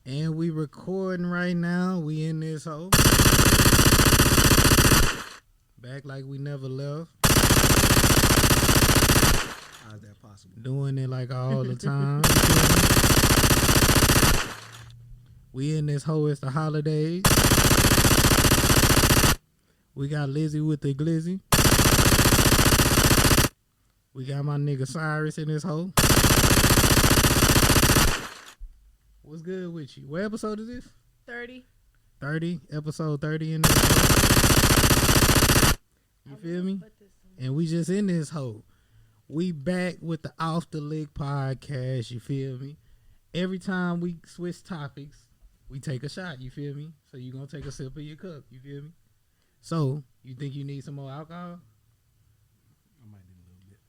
And we recording right now. We in this hole. Back like we never left. How's that possible? Doing it like all the time. We in this hole. It's the holidays. We got Lizzy with the Glizzy. We got my nigga Cyrus in this hole. What's good with you? What episode is this? 30. 30? Episode 30 in this hole. You feel me? And we just in this hole. We back with the Off the Lick podcast, you feel me? Every time we switch topics, we take a shot, you feel me? So you gonna take a sip of your cup, you feel me? So, you think you need some more alcohol? I might need a little bit.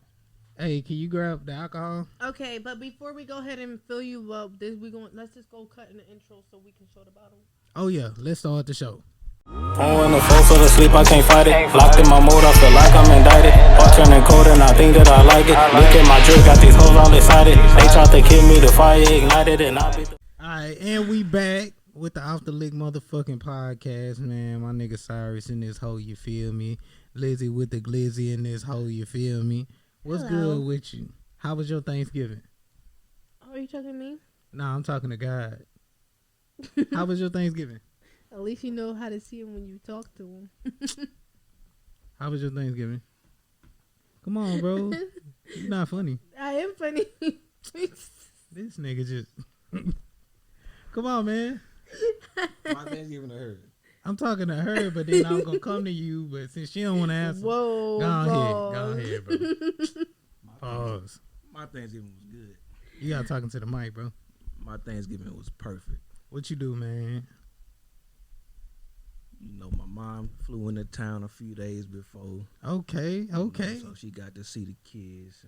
Hey, can you grab the alcohol? Okay, but before we go ahead and fill you up, let's just go cut in the intro so we can show the bottle. Oh yeah, let's start the show. When the folks are asleep, I can't fight it. Locked in my mode, I feel like I'm indicted. Heart turning cold and I think that I like it. Look at my drip, got these hoes all excited. They tried to kill me, the fire ignited and I beat the... Alright, and we back with the Off the Lick motherfucking podcast, man. My nigga Cyrus in this hole, you feel me? Lizzy with the Glizzy in this hole, you feel me? What's Hello. good with you? How was your Thanksgiving? Oh, are you talking to me? Nah, I'm talking to God. How was your Thanksgiving? At least you know how to see him when you talk to him. How was your Thanksgiving? Come on, bro. You're not funny. I am funny. This nigga just... Come on, man. My Thanksgiving to her. I'm talking to her, but then I'm going to come to you, but since she don't want to answer... Whoa. Go ahead, bro. Pause. My Thanksgiving was good. You got talking to the mic, bro. My Thanksgiving was perfect. What you do, man? You know, my mom flew into town a few days before. Okay. You know, so she got to see the kids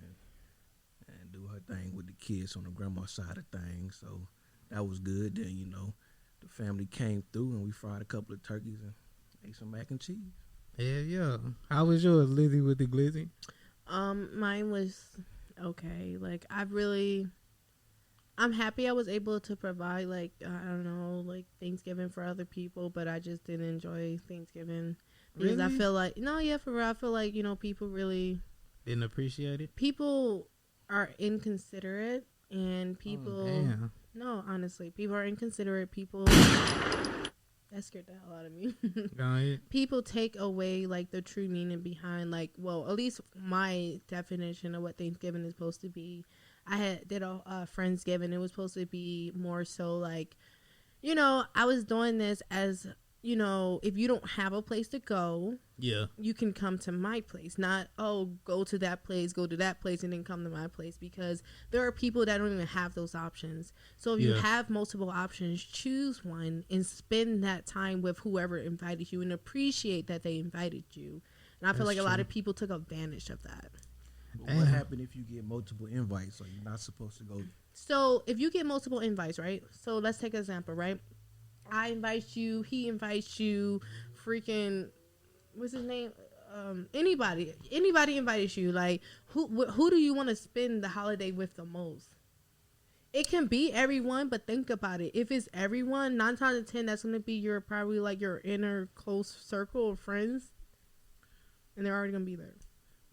and do her thing with the kids on the grandma side of things. So that was good. Then, you know, the family came through and we fried a couple of turkeys and ate some mac and cheese. Yeah. How was yours, Lizzy with the Glizzy? Mine was okay. Like, I'm happy I was able to provide, like, I don't know, like, Thanksgiving for other people, but I just didn't enjoy Thanksgiving. Because Really? I feel like, for real, I feel like, you know, people really... Didn't appreciate it? People are inconsiderate, and people... Oh, damn. No, honestly, people are inconsiderate. People... That scared the hell out of me. Go ahead. People take away, like, the true meaning behind, like, well, at least my definition of what Thanksgiving is supposed to be. I did a Friendsgiving. It was supposed to be more so like, you know, I was doing this as, you know, if you don't have a place to go, Yeah. you can come to my place. Not, oh, go to that place, and then come to my place. Because there are people that don't even have those options. So if you have multiple options, choose one and spend that time with whoever invited you and appreciate that they invited you. And I feel like a lot of people took advantage of that. But what happened if you get multiple invites? Are you not supposed to go? So if you get multiple invites, right? So let's take an example, right? I invite you, he invites you, freaking, what's his name? Anybody invited you. Like, who do you want to spend the holiday with the most? It can be everyone, but think about it. If it's everyone, 9 times out of 10, that's going to be probably like your inner close circle of friends. And they're already going to be there.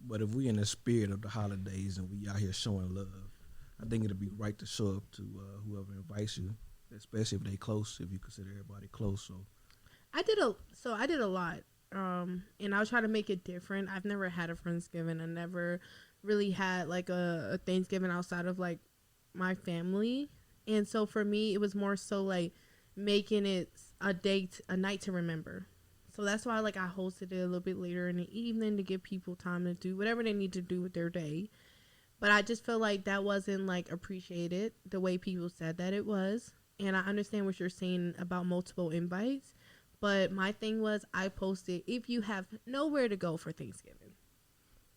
But if we in the spirit of the holidays and we out here showing love, I think it'll be right to show up to whoever invites you, especially if they close, if you consider everybody close. So I did a lot. And I'll try to make it different. I've never had a Friendsgiving. I never really had like a Thanksgiving outside of like my family. And so for me, it was more so like making it a night to remember. So that's why, like, I hosted it a little bit later in the evening to give people time to do whatever they need to do with their day. But I just feel like that wasn't, like, appreciated the way people said that it was. And I understand what you're saying about multiple invites. But my thing was, I posted, if you have nowhere to go for Thanksgiving.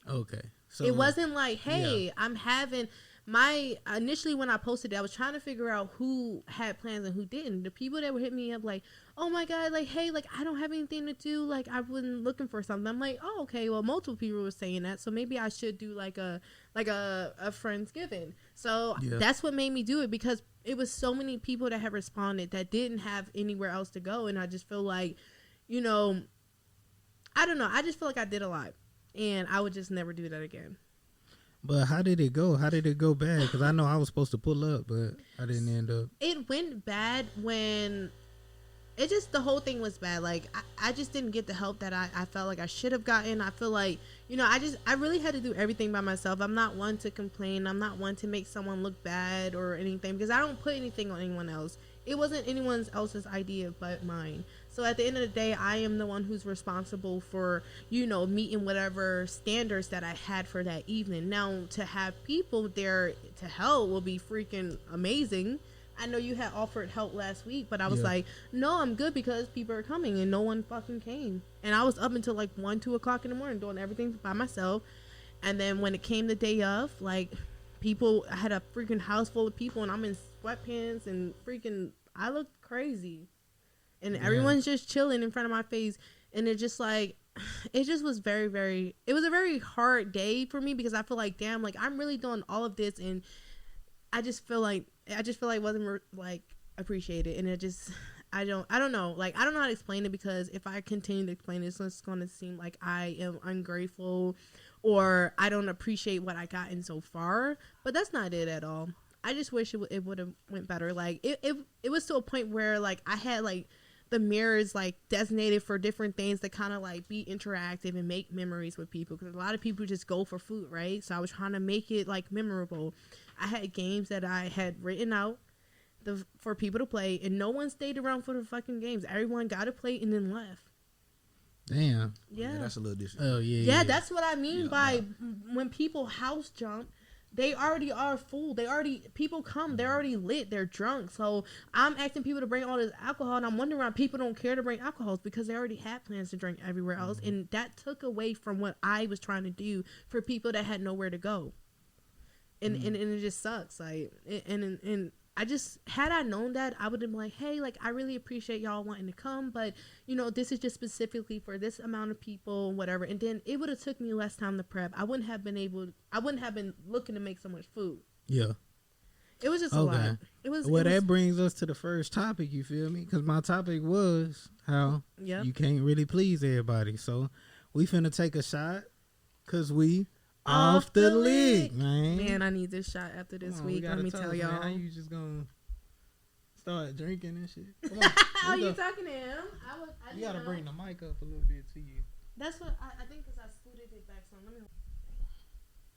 Okay. So it wasn't like, hey, I'm having... initially when I posted it, I was trying to figure out who had plans and who didn't. The people that would hit me up like, oh my God, like, hey, like, I don't have anything to do. Like, I wasn't looking for something. I'm like, oh, okay. Well, multiple people were saying that. So maybe I should do like a Friendsgiving. So that's what made me do it, because it was so many people that had responded that didn't have anywhere else to go. And I just feel like, you know, I don't know. I just feel like I did a lot. And I would just never do that again. But how did it go? How did it go bad? Because I know I was supposed to pull up, but I didn't end up. It went bad when it just, the whole thing was bad. Like, I just didn't get the help that I felt like I should have gotten. I feel like, you know, I really had to do everything by myself. I'm not one to complain. I'm not one to make someone look bad or anything, because I don't put anything on anyone else. It wasn't anyone else's idea but mine. So at the end of the day, I am the one who's responsible for, you know, meeting whatever standards that I had for that evening. Now, to have people there to help will be freaking amazing. I know you had offered help last week, but I was like, no, I'm good, because people are coming, and no one fucking came. And I was up until like 1, 2 o'clock in the morning doing everything by myself. And then when it came the day of, like, people, I had a freaking house full of people, and I'm in sweatpants and freaking, I looked crazy. And everyone's just chilling in front of my face. And it just like, it just was very, very, it was a very hard day for me, because I feel like, damn, like, I'm really doing all of this, and I just feel like it wasn't like appreciated. And it just, I don't know. Like, I don't know how to explain it, because if I continue to explain it, it's going to seem like I am ungrateful or I don't appreciate what I gotten so far. But that's not it at all. I just wish it would have went better. Like, it was to a point where, like, I had, like, the mirrors, like, designated for different things to kind of, like, be interactive and make memories with people, because a lot of people just go for food, right? So I was trying to make it, like, memorable. I had games that I had written out for people to play, and no one stayed around for the fucking games. Everyone got to play and then left. Damn. Yeah. That's a little different. Oh, yeah. Yeah, that's what I mean by when people house jump. They already are full. People come, they're already lit, they're drunk. So I'm asking people to bring all this alcohol, and I'm wondering why people don't care to bring alcohols, because they already had plans to drink everywhere else. And that took away from what I was trying to do for people that had nowhere to go. And it just sucks. Like, and I just, had I known that, I would have been like, hey, like, I really appreciate y'all wanting to come, but, you know, this is just specifically for this amount of people, whatever. And then it would have took me less time to prep. I wouldn't have been looking to make so much food. Yeah. It was just a lot. That brings us to the first topic, you feel me? Because my topic was how you can't really please everybody. So we finna take a shot, because we off the lick, man. Man, I need this shot after this week. Let me tell y'all. Man, how you just gonna start drinking and shit? Come on, oh, you talking to him? You gotta bring the mic up a little bit to you. That's what I think, because I scooted it back some. Let me.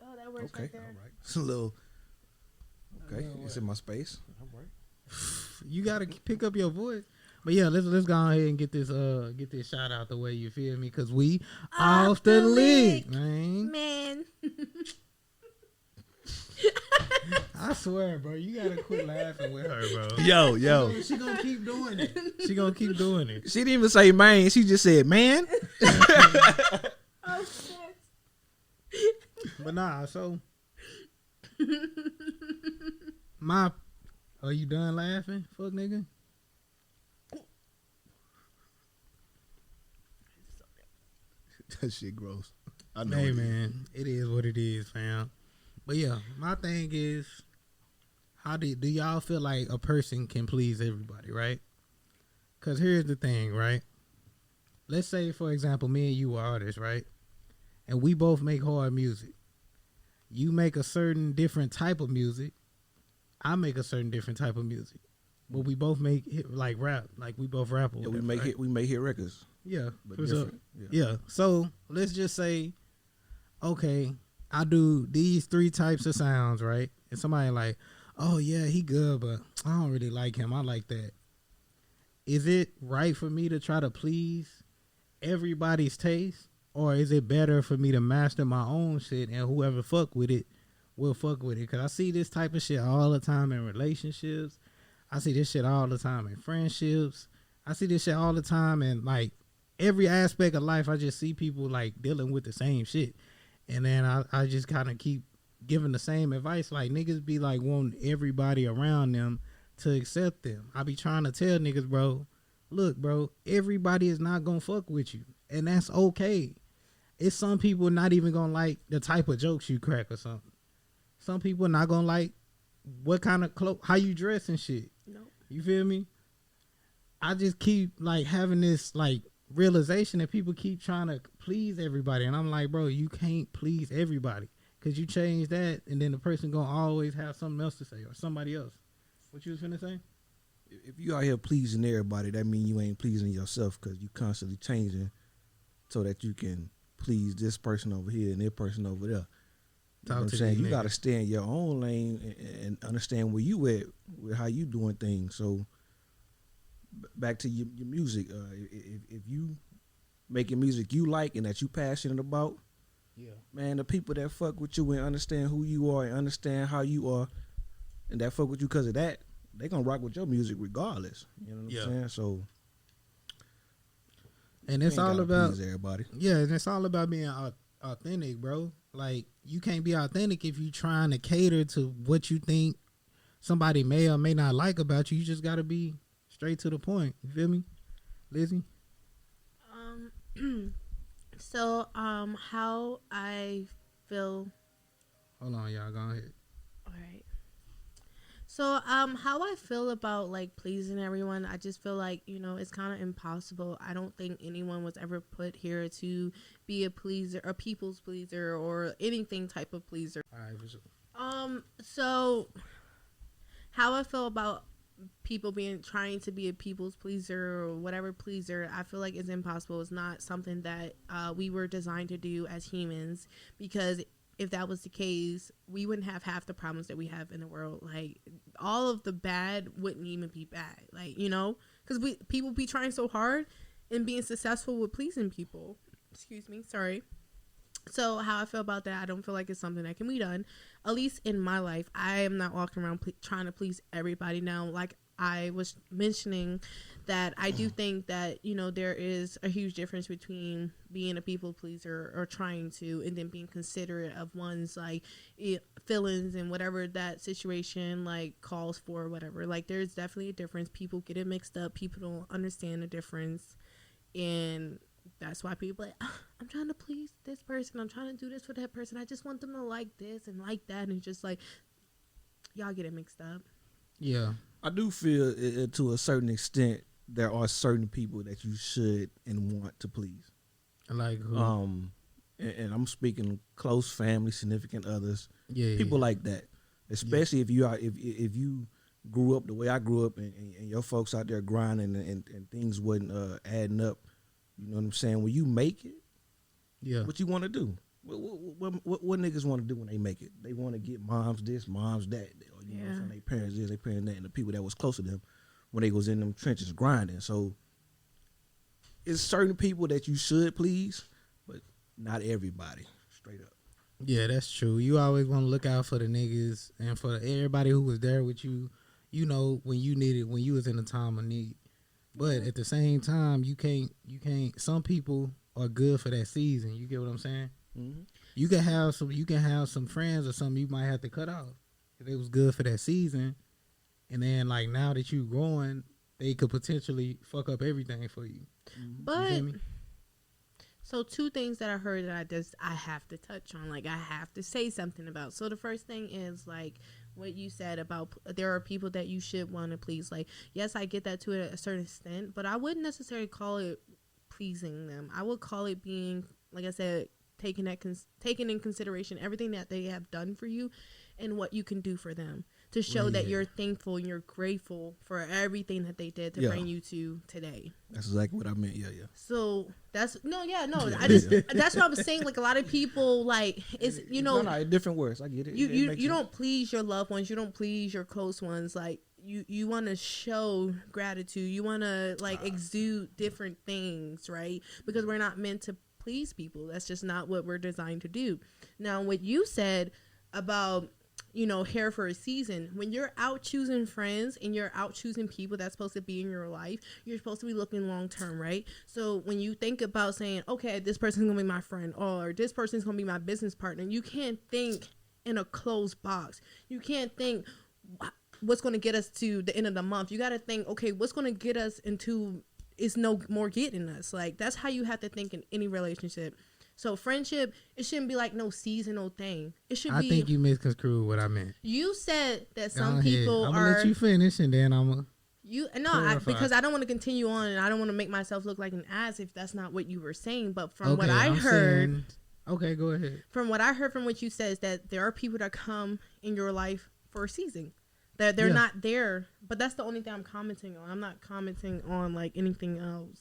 Oh, that works right there. All right. It's a little. Okay, it's in my space. All right. You gotta pick up your voice. But yeah, let's go ahead and get this shot out the way, you feel me? Because we off the lick, man. I swear, bro, you gotta quit laughing with her, bro. Yo. She gonna keep doing it. She gonna keep doing it. She didn't even say man. She just said man. Oh shit. But nah, so are you done laughing, fuck nigga? That shit gross. I know. Hey man, it is what it is, fam. But yeah, my thing is, how do y'all feel like a person can please everybody, right? Because here's the thing, right? Let's say, for example, me and you are artists, right? And we both make hard music. You make a certain different type of music. I make a certain different type of music. But we both make like rap, like we both rap. Yeah, we make hit records. Yeah, but for different. Sure. Yeah. So let's just say, okay, I do these 3 types of sounds, right? And somebody like, oh yeah, he good, but I don't really like him. I like that. Is it right for me to try to please everybody's taste, or is it better for me to master my own shit and whoever fuck with it will fuck with it? Because I see this type of shit all the time in relationships. I see this shit all the time in friendships. I see this shit all the time in like every aspect of life. I just see people like dealing with the same shit. And then I just kind of keep giving the same advice. Like, niggas be like wanting everybody around them to accept them. I be trying to tell niggas, bro, look, bro, everybody is not going to fuck with you. And that's okay. It's some people not even going to like the type of jokes you crack or something. Some people not going to like what kind of clothes, how you dress and shit. Nope. You feel me? I just keep like having this like realization that people keep trying to please everybody, and I'm like, bro, you can't please everybody, because you change that, and then the person gonna always have something else to say, or somebody else. What you was finna say? If you out here pleasing everybody, that means you ain't pleasing yourself, because you constantly changing so that you can please this person over here and that person over there. You know what I'm saying? You got to stay in your own lane and understand where you at with how you doing things. So back to your music. If you making music you like and that you passionate about, man, the people that fuck with you and understand who you are and understand how you are and that fuck with you because of that, they gonna rock with your music regardless. You know what I'm saying? So, and it's all about everybody. Yeah, and it's all about being authentic, bro. Like, you can't be authentic if you trying to cater to what you think somebody may or may not like about you. You just gotta be straight to the point. You feel me, Lizzy? So, how I feel. Hold on, y'all. Go ahead. All right. So, how I feel about like pleasing everyone, I just feel like, you know, it's kind of impossible. I don't think anyone was ever put here to be a pleaser, a people's pleaser, or anything type of pleaser. All right, for sure. So how I feel about people trying to be a people's pleaser or whatever pleaser, I feel like it's impossible. It's not something that we were designed to do as humans, because if that was the case, we wouldn't have half the problems that we have in the world. Like, all of the bad wouldn't even be bad. Like, you know, because people be trying so hard and being successful with pleasing people. Excuse me, sorry. So how I feel about that, I don't feel like it's something that can be done. At least in my life, I am not walking around trying to please everybody now. Like I was mentioning, that I do think that, you know, there is a huge difference between being a people pleaser or trying to, and then being considerate of one's like feelings and whatever that situation like calls for or whatever. Like, there's definitely a difference. People get it mixed up. People don't understand the difference, and that's why people like, I'm trying to please this person, I'm trying to do this for that person, I just want them to like this and like that, and it's just like, y'all get it mixed up. Yeah, I do feel to a certain extent there are certain people that you should and want to please. Like who? And I'm speaking close family, significant others, people yeah. like that. Especially if you are if you grew up the way I grew up, and your folks out there grinding and things wasn't adding up. You know what I'm saying? When you make it, what you want to do? What niggas want to do when they make it? They want to get moms this, moms that, or you know, from their parents this, their parents that, and the people that was close to them when they was in them trenches grinding. So it's certain people that you should please, but not everybody. Straight up. Yeah, that's true. You always want to look out for the niggas and for everybody who was there with you, you know, when you needed, when you was in a time of need. But at the same time, you can't. Some people are good for that season. You get what I'm saying? Mm-hmm. You can have some friends or something you might have to cut off if it was good for that season, and then like now that you growing, they could potentially fuck up everything for you. Mm-hmm. But you feel me? So two things that I heard that I have to touch on, like I have to say something about. So the first thing is like what you said about there are people that you should want to please. Like, yes, I get that to a certain extent, but I wouldn't necessarily call it pleasing them. I would call it being, like I said, taking in consideration everything that they have done for you and what you can do for them to show that you're thankful and you're grateful for everything that they did to bring you to today. That's exactly what I meant. Yeah. So that's that's what I was saying. Like, a lot of people, like, it's, you know, no, different words. I get it. You don't please your loved ones. You don't please your close ones. Like, you want to show gratitude. You want to like exude different things, right? Because we're not meant to please people. That's just not what we're designed to do. Now, what you said about, you know, hair for a season, when you're out choosing friends and you're out choosing people that's supposed to be in your life, you're supposed to be looking long term, right? So when you think about saying, okay, this person's gonna be my friend, or this person's gonna be my business partner, you can't think in a closed box. You can't think what's gonna get us to the end of the month. You gotta think, okay, what's gonna get us into is no more getting us. Like, that's how you have to think in any relationship. So friendship, it shouldn't be like no seasonal thing. It should be. I think you misconstrued what I meant. You said that Go some ahead. people I'm are. gonna let you finish, and then I'm gonna. Because I don't want to continue on, and I don't want to make myself look like an ass if that's not what you were saying. But from what I heard, okay, go ahead. From what I heard from what you said is that there are people that come in your life for a season. That they're not there, but that's the only thing I'm commenting on. I'm not commenting on like anything else.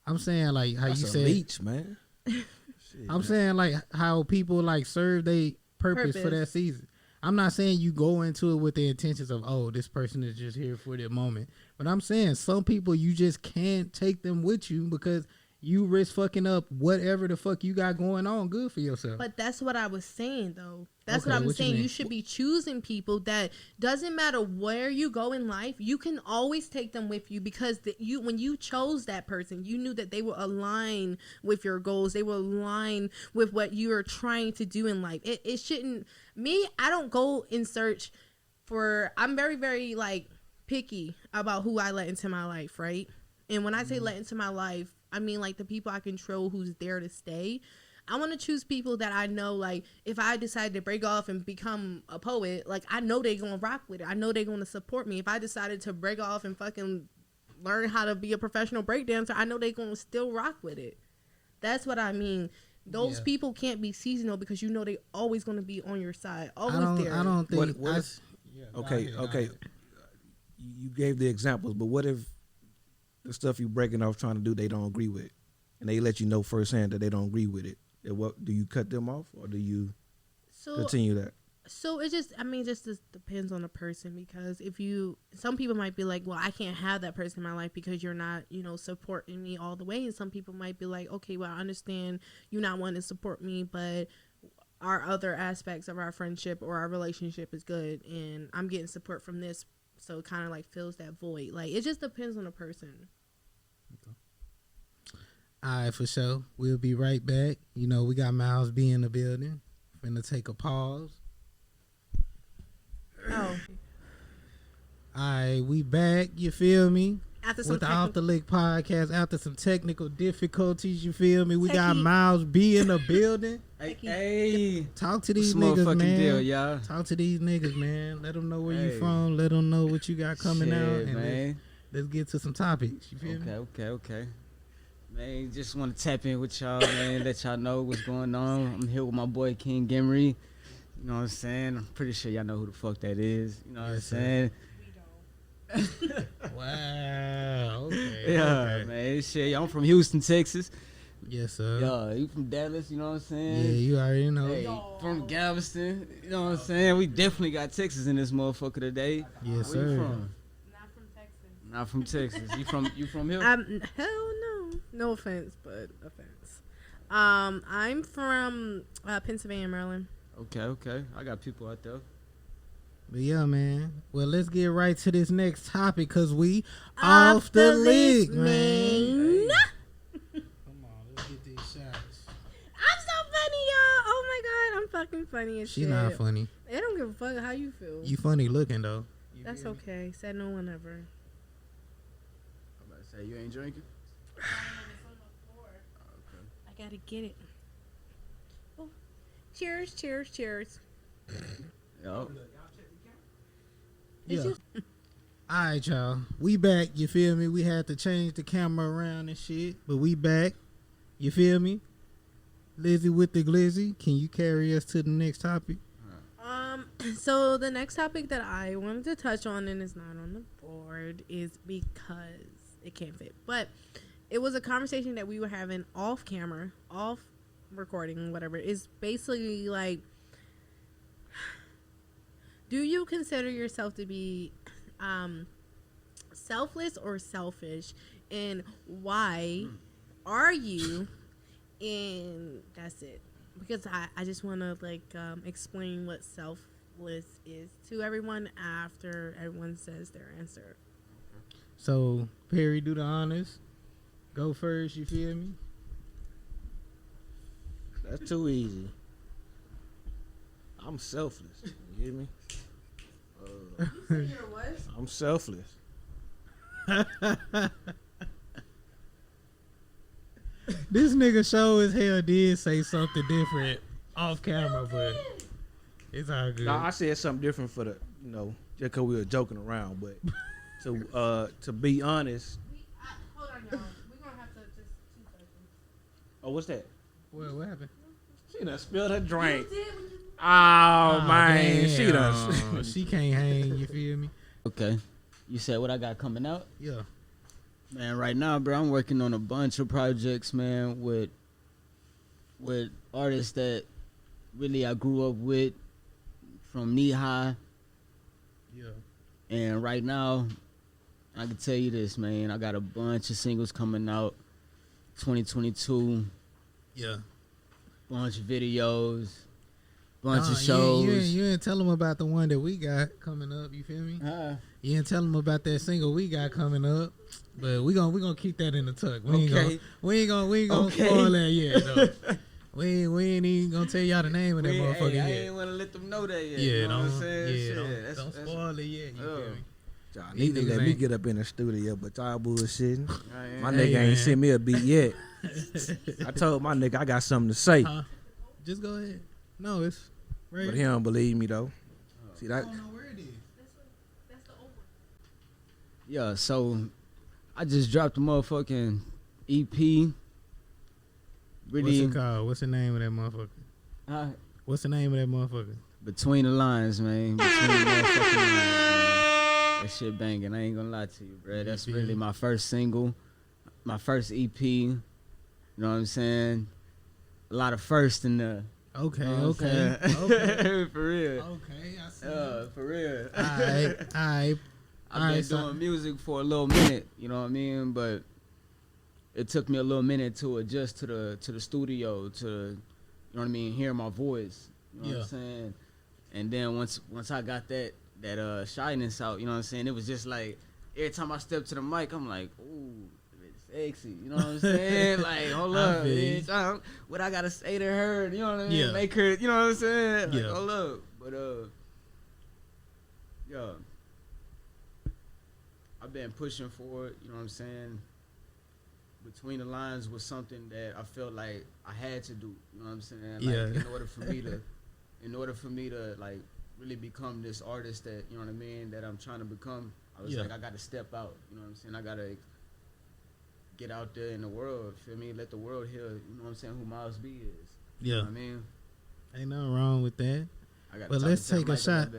I'm saying like how That's you a said. leech, man. Shit, I'm saying like how people like serve their purpose for that season. I'm not saying you go into it with the intentions of, oh, this person is just here for the moment. But I'm saying some people you just can't take them with you because you risk fucking up whatever the fuck you got going on good for yourself. But that's what I was saying, though. That's what I'm saying. You should be choosing people that doesn't matter where you go in life. You can always take them with you because when you chose that person, you knew that they will align with your goals. They will align with what you are trying to do in life. It shouldn't. Me, I don't go in search for. I'm very, very like picky about who I let into my life, right? And when I say let into my life, I mean like the people I control who's there to stay. I want to choose people that I know, like, if I decide to break off and become a poet, like, I know they're going to rock with it. I know they're going to support me. If I decided to break off and fucking learn how to be a professional breakdancer, I know they're going to still rock with it. That's what I mean. Those people can't be seasonal because you know they always going to be on your side. Always there. I don't think... Okay. You gave the examples, but what if the stuff you breaking off trying to do, they don't agree with, and they let you know firsthand that they don't agree with it? What do you cut them off, or do you continue that? So it just depends on the person, because some people might be like, well, I can't have that person in my life because you're not, supporting me all the way. And some people might be like, okay, well, I understand you not wanting to support me, but our other aspects of our friendship or our relationship is good, and I'm getting support from this. So it kind of like fills that void. Like, it just depends on the person. Okay. All right, for sure. We'll be right back. We got Miles B in the building. Finna take a pause. Oh. All right, we back. You feel me? With the Off the Lick podcast, after some technical difficulties, you feel me? We got Miles B in the building. Hey, talk to these niggas, man. Deal, y'all. Talk to these niggas, man. Let them know where you from. Let them know what you got coming out. And let's get to some topics. You feel me? Okay. Man, just want to tap in with y'all, man. Let y'all know what's going on. I'm here with my boy KiNg EmErY. You know what I'm saying? I'm pretty sure y'all know who the fuck that is. You know what I'm saying? Wow. Okay. Yeah, okay. Man. Shit, I'm from Houston, Texas. Yes, sir. Yeah, you from Dallas, you know what I'm saying? Yeah, you already know. Hey, from Galveston, you know what I'm saying? We definitely got Texas in this motherfucker today. Yes, Where sir. You from? Not from Texas. You from here? Hell no. No offense, but offense. I'm from Pennsylvania, Maryland. Okay. I got people out there. But yeah, man. Well, let's get right to this next topic, because we off the lick, man. Hey. Come on, let's get these shots. I'm so funny, y'all. Oh my God, I'm fucking funny as shit. She not funny. They don't give a fuck how you feel. You funny looking, though. That's okay. Said no one ever. I'm about to say, you ain't drinking? Okay. I gotta get it. Oh. Cheers. Yo. Yeah. All right, y'all. We back. You feel me? We had to change the camera around and shit, but we back. You feel me? Lizzy with the Glizzy. Can you carry us to the next topic? So the next topic that I wanted to touch on, and it's not on the board, is because it can't fit. But it was a conversation that we were having off camera, off recording, whatever. It's basically like, do you consider yourself to be selfless or selfish? And why are you? And that's it. Because I just want to explain what selfless is to everyone after everyone says their answer. So, Perry, do the honors. Go first, you feel me? That's too easy. I'm selfless. You hear me? You said you're what? I'm selfless. This nigga show as hell did say something different off camera, but it's all good. No, I said something different for the, just because we were joking around. But to be honest. Hold on, y'all. We're going to have to just 2 seconds. Oh, what's that? What happened? She done spilled her drink. You did when you... Oh, man. Damn. She done. She can't hang, you feel me? Okay. You said what I got coming out? Yeah. Man, right now, bro, I'm working on a bunch of projects, man, with artists that really I grew up with from knee high. Yeah. And right now, I can tell you this, man. I got a bunch of singles coming out. 2022. Yeah. Bunch of videos. Bunch of shows. You ain't tell them about the one that we got coming up. You feel me? You ain't tell them about that single we got coming up. But we gonna keep that in the tuck. We ain't gonna spoil that yet. Though. we ain't even gonna tell y'all the name of that motherfucker yet. I ain't wanna let them know that yet. Yeah, you know what I'm saying? Don't spoil it yet. You feel me? Y'all need to let me get up in the studio, but y'all bullshitting. My Hey, nigga ain't man. sent me a beat yet. I told my nigga I got something to say. Just go ahead. No, it's right. But he don't believe me though. See that? I don't know where it is. That's the old one. Yeah, so I just dropped a motherfucking EP. What's it called? What's the name of that motherfucker? What's the name of that motherfucker? Between the Lines, man. Between the motherfucking lines, man. That shit banging. I ain't gonna lie to you, bro. That's really my first single, my first EP. You know what I'm saying? A lot of first in the. Okay, You know what I'm okay. saying? For real. Okay, I see. For real. Alright. I've been doing music for a little minute, you know what I mean? But it took me a little minute to adjust to the studio, to you know what I mean, hear my voice. You know what I'm saying? And then once I got that shyness out, you know what I'm saying? It was just like every time I step to the mic, I'm like, ooh, it's sexy. You know what I'm saying? Like, hold up, bitch. What I gotta say to her, you know what I mean? Yeah. Make her, you know what I'm saying? Like, Yeah. hold up. But yeah. I've been pushing for it, you know what I'm saying? Between the Lines was something that I felt like I had to do, you know what I'm saying? Like, in order for me to like really become this artist that, you know what I mean, that I'm trying to become, I was like, I gotta step out, you know what I'm saying? I gotta get out there in the world, feel me? Let the world hear, you know what I'm saying, who MYLESB is. You know what I mean? Ain't nothing wrong with that. But let's take a shot.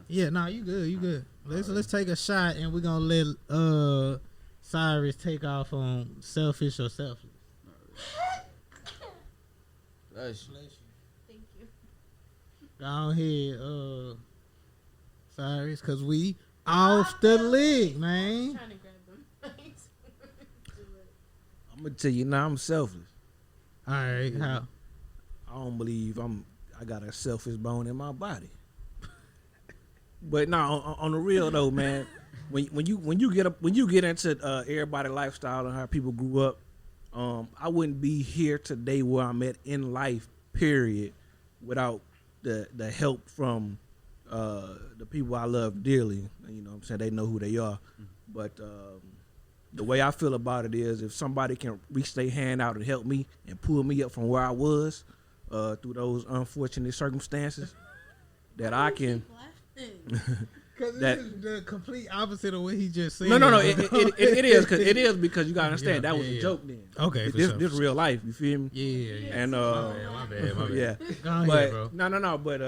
Yeah, nah, you good. Let's take a shot, and we're gonna let Cyrus take off on Selfish or Selfless. Bless you. Thank you. Go ahead, Cyrus, cause we off the lick, man. I'm trying to grab them. I'm gonna tell you now, I'm selfish. All right, how? I don't believe I got a selfish bone in my body. But no, on the real though, man, when you get into everybody lifestyle and how people grew up, I wouldn't be here today where I'm at in life, period, without the help from the people I love dearly. You know what I'm saying? They know who they are. But the way I feel about it is if somebody can reach their hand out and help me and pull me up from where I was through those unfortunate circumstances, that I can. Because this is the complete opposite of what he just said. No. It is because you gotta understand that was a joke then. Okay, this real life. You feel me? Yeah. And my bad. yeah. Go ahead, But bro. no. But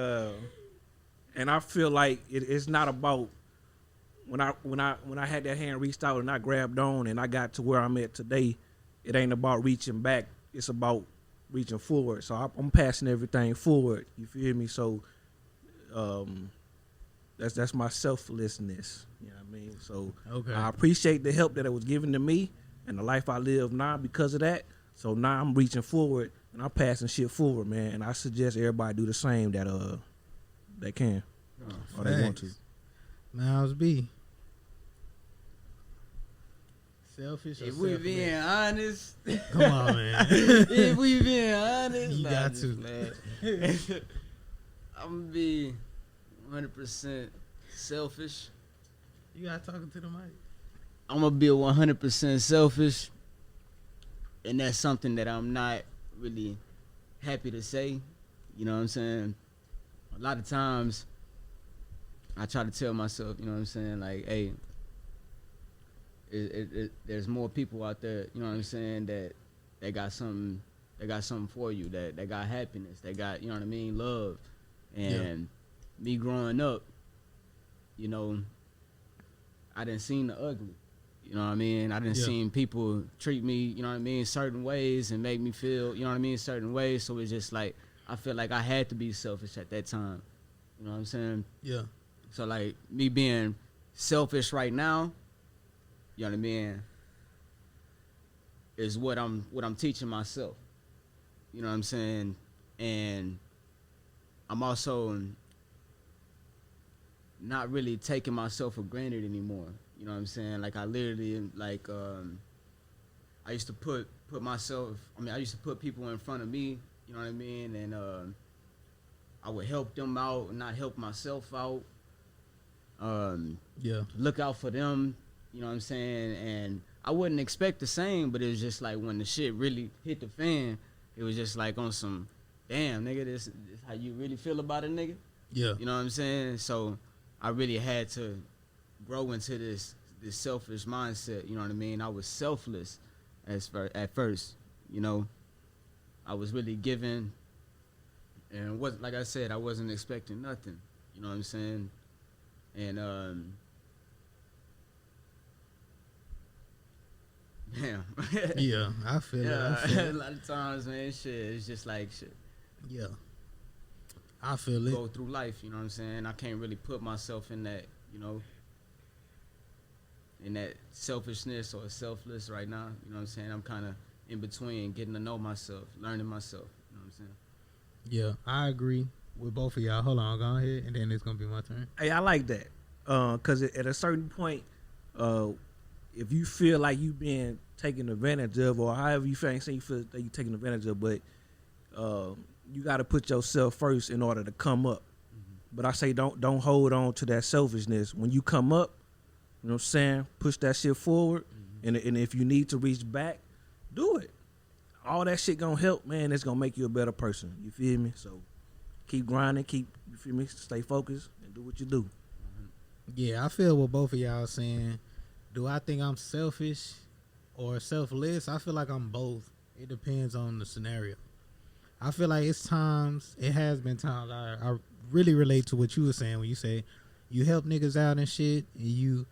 and I feel like it's not about when I had that hand reached out and I grabbed on and I got to where I'm at today. It ain't about reaching back. It's about reaching forward. So I'm passing everything forward. You feel me? So that's my selflessness. You know what I mean? So I appreciate the help that it was given to me and the life I live now because of that. So now I'm reaching forward and I'm passing shit forward, man. And I suggest everybody do the same that they can or they want to. MYLESB. Selfish or If we selfless? being honest, Come on, man. if we being honest, You got to. man. I'm gonna be 100% selfish. You got talking to the mic. I'm gonna be 100% selfish and that's something that I'm not really happy to say. You know what I'm saying? A lot of times I try to tell myself, you know what I'm saying, like, hey, there's more people out there, you know what I'm saying, that got something for you, that got happiness, that got, you know what I mean, love. And me growing up, you know, I done seen the ugly. You know what I mean? I done seen people treat me, you know what I mean, certain ways and make me feel, you know what I mean, certain ways. So it's just like, I feel like I had to be selfish at that time. You know what I'm saying? Yeah. So like me being selfish right now, you know what I mean, is what I'm teaching myself. You know what I'm saying? And I'm also not really taking myself for granted anymore. You know what I'm saying? Like I literally like I used to put myself, I used to put people in front of me, you know what I mean? And I would help them out and not help myself out. Look out for them, you know what I'm saying? And I wouldn't expect the same, but it was just like when the shit really hit the fan, it was just like on some, damn, nigga, this how you really feel about it, nigga? Yeah. You know what I'm saying? So I really had to grow into this selfish mindset, you know what I mean? I was selfless at first, you know. I was really giving, and like I said, I wasn't expecting nothing, you know what I'm saying? And damn. Yeah, I feel it. A lot of times, man, shit, it's just like shit. Yeah. I feel it. Go through life, you know what I'm saying? I can't really put myself in that, you know, in that selfishness or selfless right now. You know what I'm saying? I'm kind of in between, getting to know myself, learning myself. You know what I'm saying? Yeah, I agree with both of y'all. Hold on, go ahead, and then it's going to be my turn. Hey, I like that. Because at a certain point, if you feel like you being taken advantage of, or however you feel that you're taken advantage of, but you got to put yourself first in order to come up. Mm-hmm. But I say don't hold on to that selfishness. When you come up, you know what I'm saying, push that shit forward, and if you need to reach back, do it. All that shit gonna help, man. It's gonna make you a better person. You feel me? So keep grinding, you feel me? Stay focused and do what you do. Yeah, I feel what both of y'all saying. Do I think I'm selfish or selfless? I feel like I'm both. It depends on the scenario. I feel like it has been times I really relate to what you were saying when you say you help niggas out and shit, and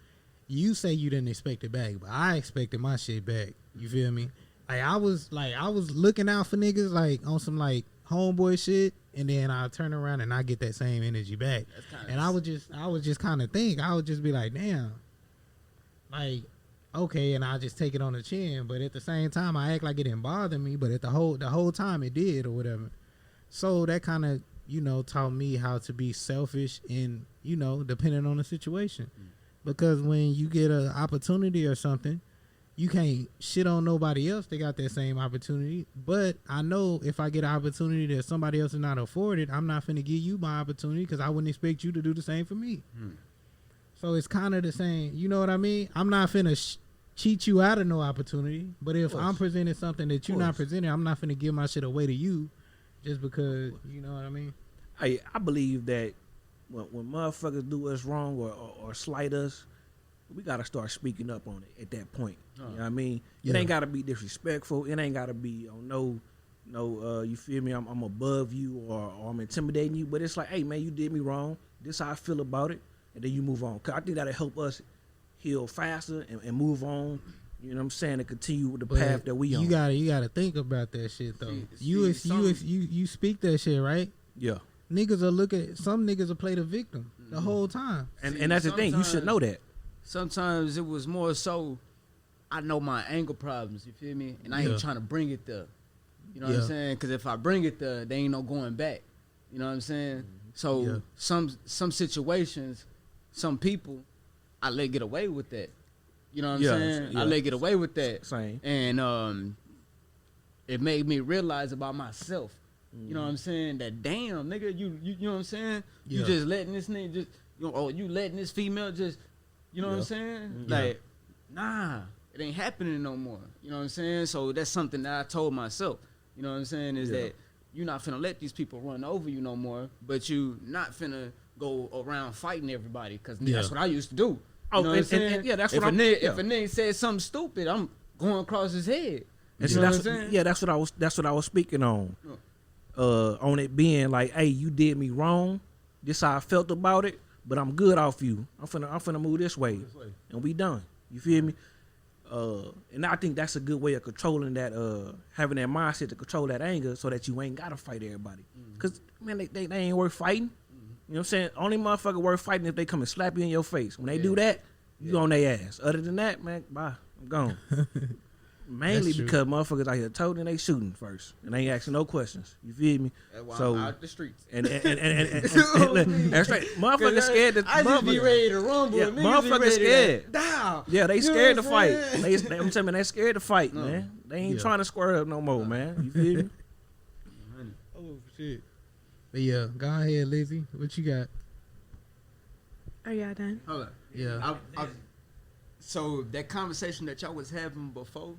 you say you didn't expect it back, but I expected my shit back. You feel me? I was looking out for niggas like on some like homeboy shit, and then I turn around and I get that same energy back. And I would just kind of think, I would just be like, damn, like, okay, and I just take it on the chin, but at the same time I act like it didn't bother me, but at the whole time it did or whatever. So that kind of, you know, taught me how to be selfish in, you know, depending on the situation. Because when you get an opportunity or something, you can't shit on nobody else. They got that same opportunity. But I know if I get an opportunity that somebody else is not afforded, I'm not finna give you my opportunity because I wouldn't expect you to do the same for me. So it's kind of the same. You know what I mean? I'm not finna cheat you out of no opportunity. But if I'm presenting something that you're not presenting, I'm not finna give my shit away to you just because, you know what I mean? Hey, I believe that when motherfuckers do us wrong or slight us, we gotta start speaking up on it at that point. You know what I mean? It ain't gotta be disrespectful. It ain't gotta be no, you feel me? I'm above you or I'm intimidating you. But it's like, hey man, you did me wrong. This how I feel about it, and then you move on. Cause I think that'll help us heal faster and move on. You know what I'm saying? And continue with the path that we on. You gotta think about that shit though. You speak that shit, right? Yeah. Niggas will some niggas will play the victim the whole time. And that's the thing. You should know that. Sometimes it was more so I know my anger problems, you feel me? And I ain't trying to bring it there. You know what I'm saying? Because if I bring it there, there ain't no going back. You know what I'm saying? So some situations, some people, I let get away with that. You know what I'm saying? I let get away with that. Same. And it made me realize about myself. You know what I'm saying? That damn nigga, you know what I'm saying? You just letting this nigga just, you know, you letting this female just, you know what I'm saying? Like, nah, it ain't happening no more. You know what I'm saying? So that's something that I told myself. You know what I'm saying? Is that you're not finna let these people run over you no more, but you not finna go around fighting everybody, because that's what I used to do. You know what I'm saying? That's if what if a nigga said something stupid, I'm going across his head. You know what I'm saying? Yeah, that's what I was speaking on. On it being like, hey, you did me wrong. This how I felt about it, but I'm good off you. I'm finna move this way, and we done. You feel me? And I think that's a good way of controlling that, having that mindset to control that anger, so that you ain't gotta fight everybody. Cause man, they ain't worth fighting. You know what I'm saying? Only motherfucker worth fighting if they come and slap you in your face. When they do that, you on their ass. Other than that, man, bye. I'm gone. Mainly because motherfuckers out here told and they shooting first, and they ain't asking no questions. You feel me? That's why so I'm out the streets. And that's right. Motherfuckers scared. I just be ready to rumble. Yeah, motherfuckers scared. Down. Yeah, they scared to fight. I'm telling you, they scared to fight, man. They ain't trying to square up no more, man. You feel me? Oh shit. But yeah, go ahead, Lizzy. What you got? Are y'all done? Hold up. Yeah. So that conversation that y'all was having before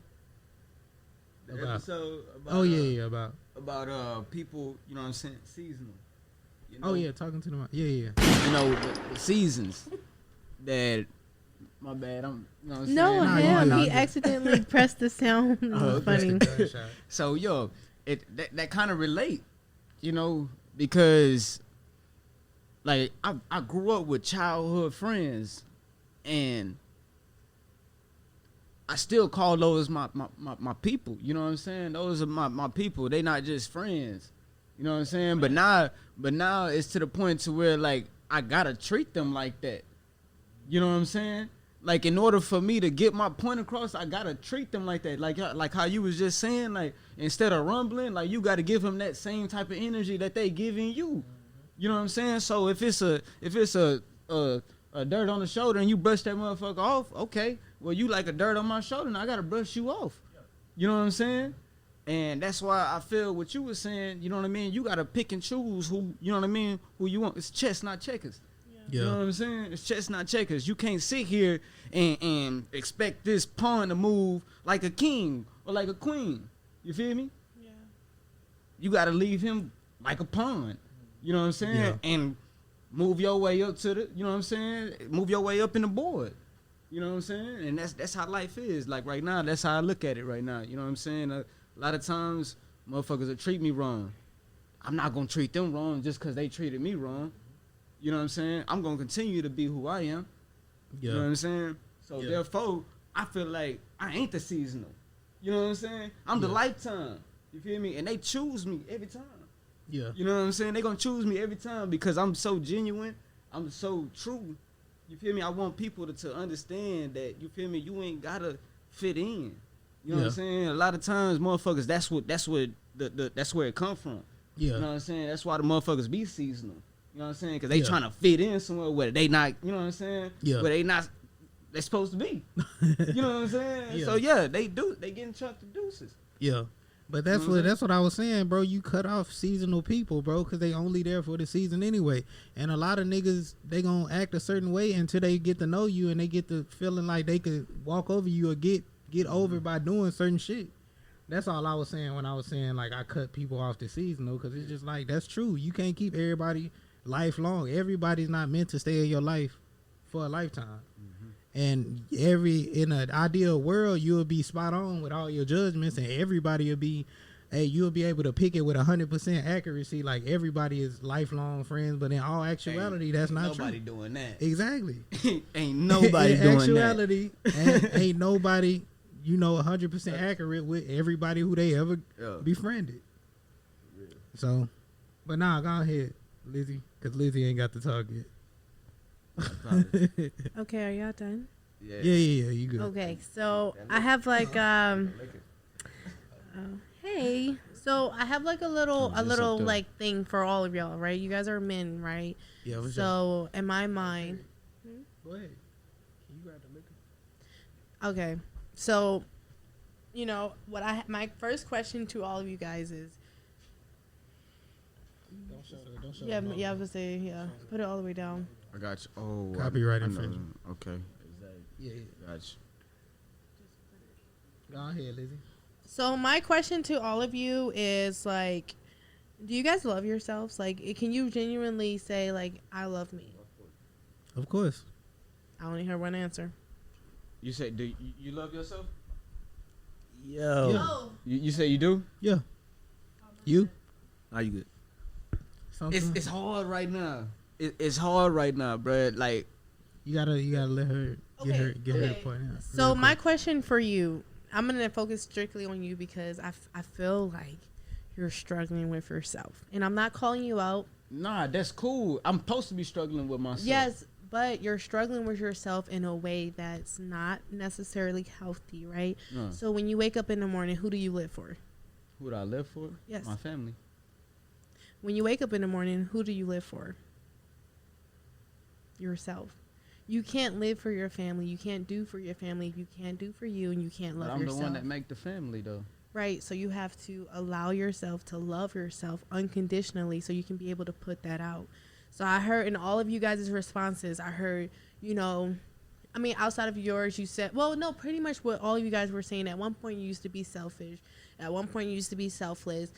the episode about about people, you know what I'm saying, seasonal. You know? Oh yeah, talking to them. Yeah. You know, the seasons that. My bad. I'm. You know what I'm no, saying? him. He accidentally pressed the sound. Funny. So that kind of relate, you know, because like I grew up with childhood friends, and I still call those my people. You know what I'm saying? Those are my people. They not just friends. You know what I'm saying? But now it's to the point to where like I gotta treat them like that. You know what I'm saying? Like, in order for me to get my point across, I gotta treat them like that. Like how you was just saying, like, instead of rumbling, like, you gotta give them that same type of energy that they giving you. You know what I'm saying? So if it's a dirt on the shoulder and you brush that motherfucker off, okay, well, you like a dirt on my shoulder and I gotta brush you off. You know what I'm saying? And that's why I feel what you was saying, you know what I mean? You gotta pick and choose who, you know what I mean, who you want. It's chess, not checkers. You know what I'm saying? It's chess, not checkers. You can't sit here and expect this pawn to move like a king or like a queen. You feel me? Yeah. You got to leave him like a pawn. You know what I'm saying? Yeah. And move your way up to the, you know what I'm saying? Move your way up in the board. You know what I'm saying? And that's how life is. Like right now, that's how I look at it right now. You know what I'm saying? A lot of times, motherfuckers will treat me wrong. I'm not going to treat them wrong just because they treated me wrong. You know what I'm saying? I'm going to continue to be who I am. Yeah. You know what I'm saying? So, therefore, I feel like I ain't the seasonal. You know what I'm saying? I'm the lifetime. You feel me? And they choose me every time. Yeah. You know what I'm saying? They going to choose me every time because I'm so genuine. I'm so true. You feel me? I want people to understand that, you feel me, you ain't got to fit in. You know what I'm saying? A lot of times, motherfuckers, that's where it come from. Yeah. You know what I'm saying? That's why the motherfuckers be seasonal. You know what I'm saying? Because they trying to fit in somewhere where they not, you know what I'm saying? Yeah. Where they supposed to be. You know what I'm saying? Yeah. So, they getting chucked of deuces. Yeah. But that's what I was saying, bro. You cut off seasonal people, bro, because they only there for the season anyway. And a lot of niggas, they gonna act a certain way until they get to know you and they get to feeling like they could walk over you or get over by doing certain shit. That's all I was saying when I was saying, like, I cut people off the seasonal, because it's just like, that's true. You can't keep everybody lifelong. Everybody's not meant to stay in your life for a lifetime. And in an ideal world, you'll be spot on with all your judgments, and everybody will be, you'll be able to pick it with 100% accuracy. Like, everybody is lifelong friends, but in all actuality, that's not true. Nobody doing that. Exactly. Ain't nobody doing actuality, that. Ain't nobody, 100% accurate with everybody who they ever befriended. So, but nah, go ahead, Lizzy, because Lizzy ain't got to talk yet. Okay, are y'all done? Yeah, you good. Okay, so I have like hey, so I have like a little like thing for all of y'all, right? You guys are men, right? Yeah. So in my mind, go ahead. Can you grab the liquor? Okay, so my first question to all of you guys is. Don't show I was gonna say, put it all the way down. I got you. Oh, copyright infringement. Okay. Yeah. Got you. Go ahead, Lizzy. So my question to all of you is like, do you guys love yourselves? Like, can you genuinely say like, I love me? Of course. I only heard one answer. You say, do you love yourself? Yo. Yeah. You say you do? Yeah. You? Are you good? Something? It's hard right now. It's hard right now, bro. Like, You gotta let her get her point out. So real my quick. question for you, I'm gonna focus strictly on you because I feel like you're struggling with yourself, and I'm not calling you out. nah, that's cool. I'm supposed to be struggling with myself. Yes, but you're struggling with yourself in a way that's not necessarily healthy, right? So when you wake up in the morning, who do you live for? Who do I live for? Yes. My family. When you wake up in the morning, who do you live for? Yourself. You can't live for your family. You can't do for your family if you can't do for you, and you can't love But I'm yourself. the one that make the family, though. Right. So you have to allow yourself to love yourself unconditionally so you can be able to put that out. So I heard in all of you guys' responses, I heard, you know, I mean, outside of yours, you said, well, no, pretty much what all of you guys were saying. At one point, you used to be selfish. At one point, you used to be selfless.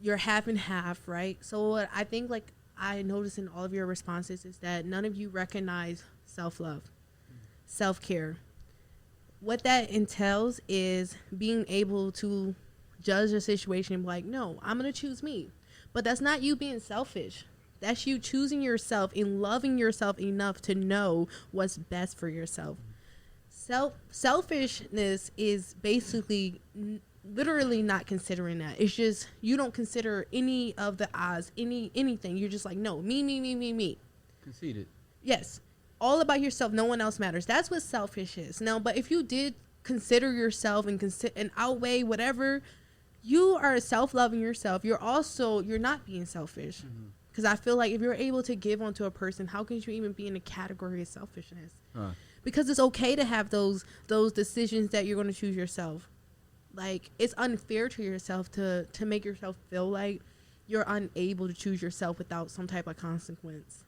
You're half and half, right? So what I think, like, I noticed in all of your responses is that none of you recognize self-love, self-care. What that entails is being able to judge a situation and be like, no, I'm going to choose me. But that's not you being selfish. That's you choosing yourself and loving yourself enough to know what's best for yourself. Selfishness is basically literally not considering that. It's just you don't consider any of the odds, anything. You're just like, no, me. Conceited. Yes. All about yourself. No one else matters. That's what selfish is. Now, but if you did consider yourself and outweigh whatever, you are self-loving yourself. You're not being selfish. Because I feel like if you're able to give onto a person, how can you even be in the category of selfishness? Because it's okay to have those decisions that you're going to choose yourself. Like, it's unfair to yourself to make yourself feel like you're unable to choose yourself without some type of consequence.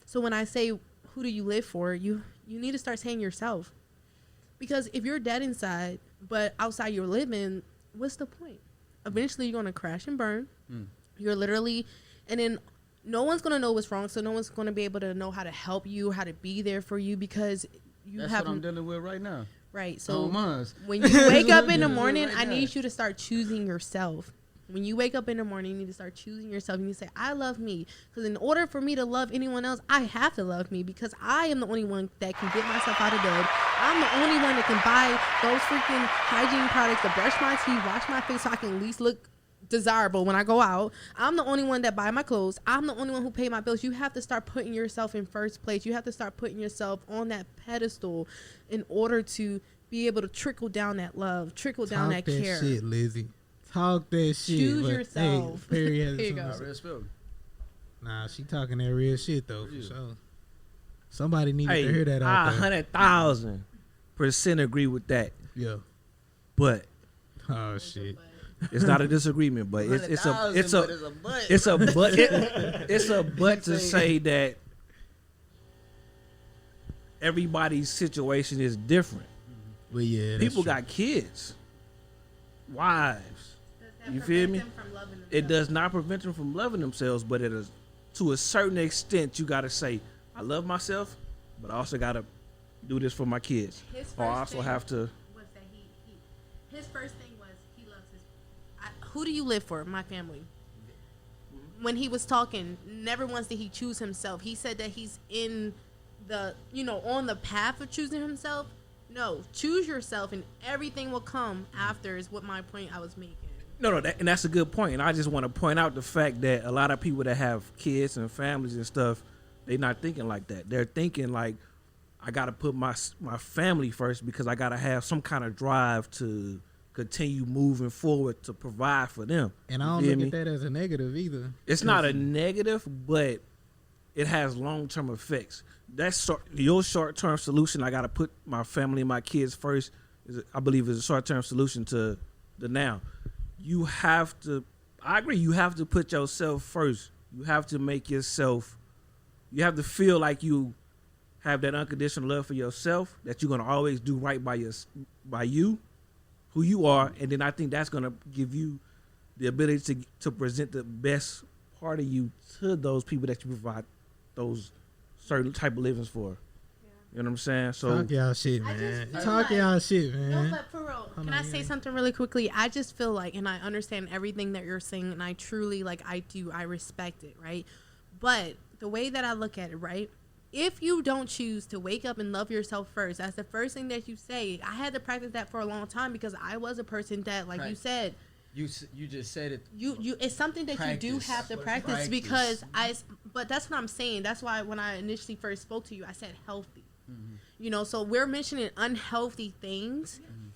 So when I say, who do you live for? You need to start saying yourself. Because if you're dead inside, but outside you're living, what's the point? Eventually you're going to crash and burn. You're literally, and then no one's going to know what's wrong. So no one's going to be able to know how to help you, how to be there for you, because That's what I'm dealing with right now. Right. So when you wake up in the morning, I need you to start choosing yourself. When you wake up in the morning, you need to start choosing yourself. You need to say, I love me. Because in order for me to love anyone else, I have to love me, because I am the only one that can get myself out of bed. I'm the only one that can buy those freaking hygiene products to brush my teeth, wash my face so I can at least look desirable when I go out. I'm the only one that buy my clothes. I'm the only one who pay my bills. You have to start putting yourself in first place. You have to start putting yourself on that pedestal in order to be able to trickle down that love, trickle down that care. Talk that shit, Lizzy. Talk that shit. Choose yourself. Hey, Perry has Here you go. Real spill. Nah, she talking that real shit though, for sure. Somebody needed Hey, to hear that out there. 100,000% agree with that. Yeah. But Oh shit. it's not a disagreement, but it's a but to say that everybody's situation is different. But yeah, that's People true. got kids, wives. You feel me? It does not prevent them from loving themselves, but it is, to a certain extent, you got to say, I love myself, but I also got to do this for my kids. Or I also have to. His first thing was he loves who do you live for? My family. When he was talking, never once did he choose himself. He said that he's in the, on the path of choosing himself. No, choose yourself and everything will come after is what my point I was making. No, and that's a good point. And I just want to point out the fact that a lot of people that have kids and families and stuff, they're not thinking like that. They're thinking like, I got to put my family first because I got to have some kind of drive to continue moving forward to provide for them. And I don't look at that as a negative either. It's not a negative, but it has long-term effects. That's your short-term solution. I got to put my family and my kids first. I believe is a short-term solution to the now. You have to. I agree. You have to put yourself first. You have to make yourself. You have to feel like you have that unconditional love for yourself, that you're gonna always do right by you, who you are, and then I think that's gonna give you the ability to present the best part of you to those people that you provide those certain type of livings for. You know what I'm saying? So talk y'all shit, man. Talk like, y'all shit, man. No, but for real, can I say something really quickly? I just feel like, and I understand everything that you're saying, and I truly, like, I respect it, right? But the way that I look at it, right? If you don't choose to wake up and love yourself first, that's the first thing that you say. I had to practice that for a long time because I was a person that, like you said, you just said it. You it's something that you do have to practice because but that's what I'm saying. That's why when I initially first spoke to you, I said healthy. Mm-hmm. You know, so we're mentioning unhealthy things. Mm-hmm.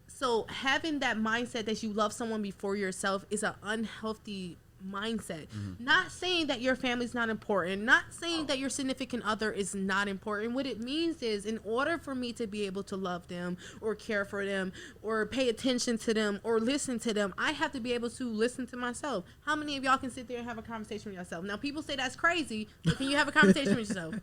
So having that mindset that you love someone before yourself is an unhealthy mindset. Mm-hmm. Not saying that your family's not important, not saying that your significant other is not important. What it means is, in order for me to be able to love them or care for them or pay attention to them or listen to them, I have to be able to listen to myself. How many of y'all can sit there and have a conversation with yourself? Now, people say that's crazy, but can you have a conversation with yourself?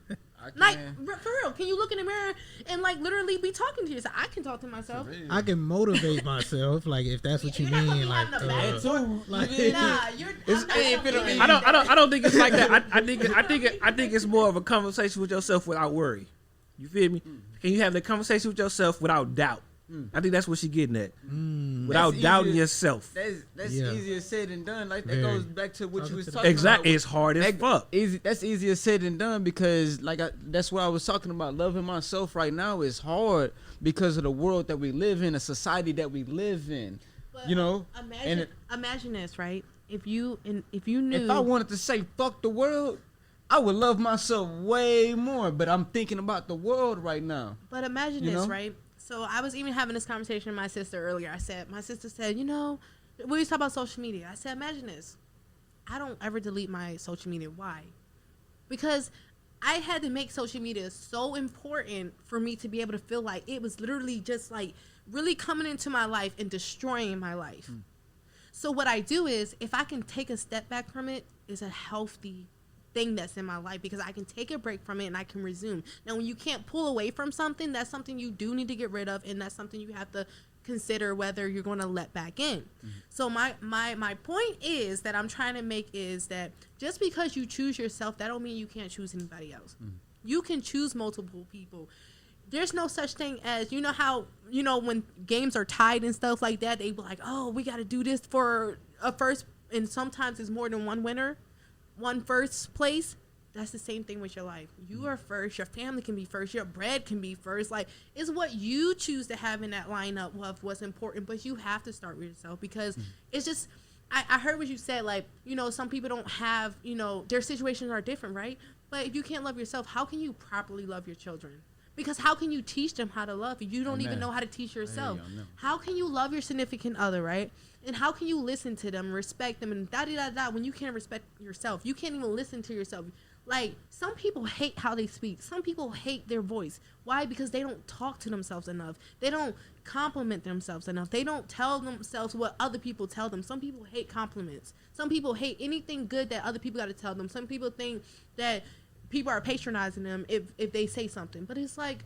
Like, for real, can you look in the mirror and, like, literally be talking to yourself? I can talk to myself. I can motivate myself, like, if that's what you mean. Like, nah, you're. I don't think it's like that. I think it's more of a conversation with yourself without worry. You feel me? Can you have the conversation with yourself without doubt? I think that's what she's getting at. Without doubting yourself. That's easier said than done. Like that goes back to what you was talking about. Exactly. It's hard as fuck. That's easier said than done because that's what I was talking about. Loving myself right now is hard because of the world that we live in, the society that we live in. But you know? Imagine this, right? If you knew, if I wanted to say fuck the world, I would love myself way more, but I'm thinking about the world right now. But imagine this, right? So I was even having this conversation with my sister earlier. My sister said, you know, we used to talk about social media. I said, imagine this. I don't ever delete my social media. Why? Because I had to make social media so important for me to be able to feel like it was literally just like really coming into my life and destroying my life. So what I do is, if I can take a step back from it, it's a healthy thing that's in my life because I can take a break from it and I can resume. Now, when you can't pull away from something, that's something you do need to get rid of, and that's something you have to consider whether you're going to let back in. So my point is that I'm trying to make is that just because you choose yourself, that don't mean you can't choose anybody else. You can choose multiple people. There's no such thing as, you know how, you know, when games are tied and stuff like that, they be like, oh, we got to do this for a first, and sometimes it's more than one winner, one first place. That's the same thing with your life. You are first. Your family can be first. Your bread can be first. Like, it's what you choose to have in that lineup of what's important, but you have to start with yourself because it's just, I heard what you said, like, you know, some people don't have, you know, their situations are different, right? But if you can't love yourself, how can you properly love your children? Because how can you teach them how to love you? You don't even know how to teach yourself. How can you love your significant other, right? And how can you listen to them, respect them, and da-da-da-da when you can't respect yourself? You can't even listen to yourself. Like, some people hate how they speak. Some people hate their voice. Why? Because they don't talk to themselves enough. They don't compliment themselves enough. They don't tell themselves what other people tell them. Some people hate compliments. Some people hate anything good that other people got to tell them. Some people think that people are patronizing them if they say something. But it's like,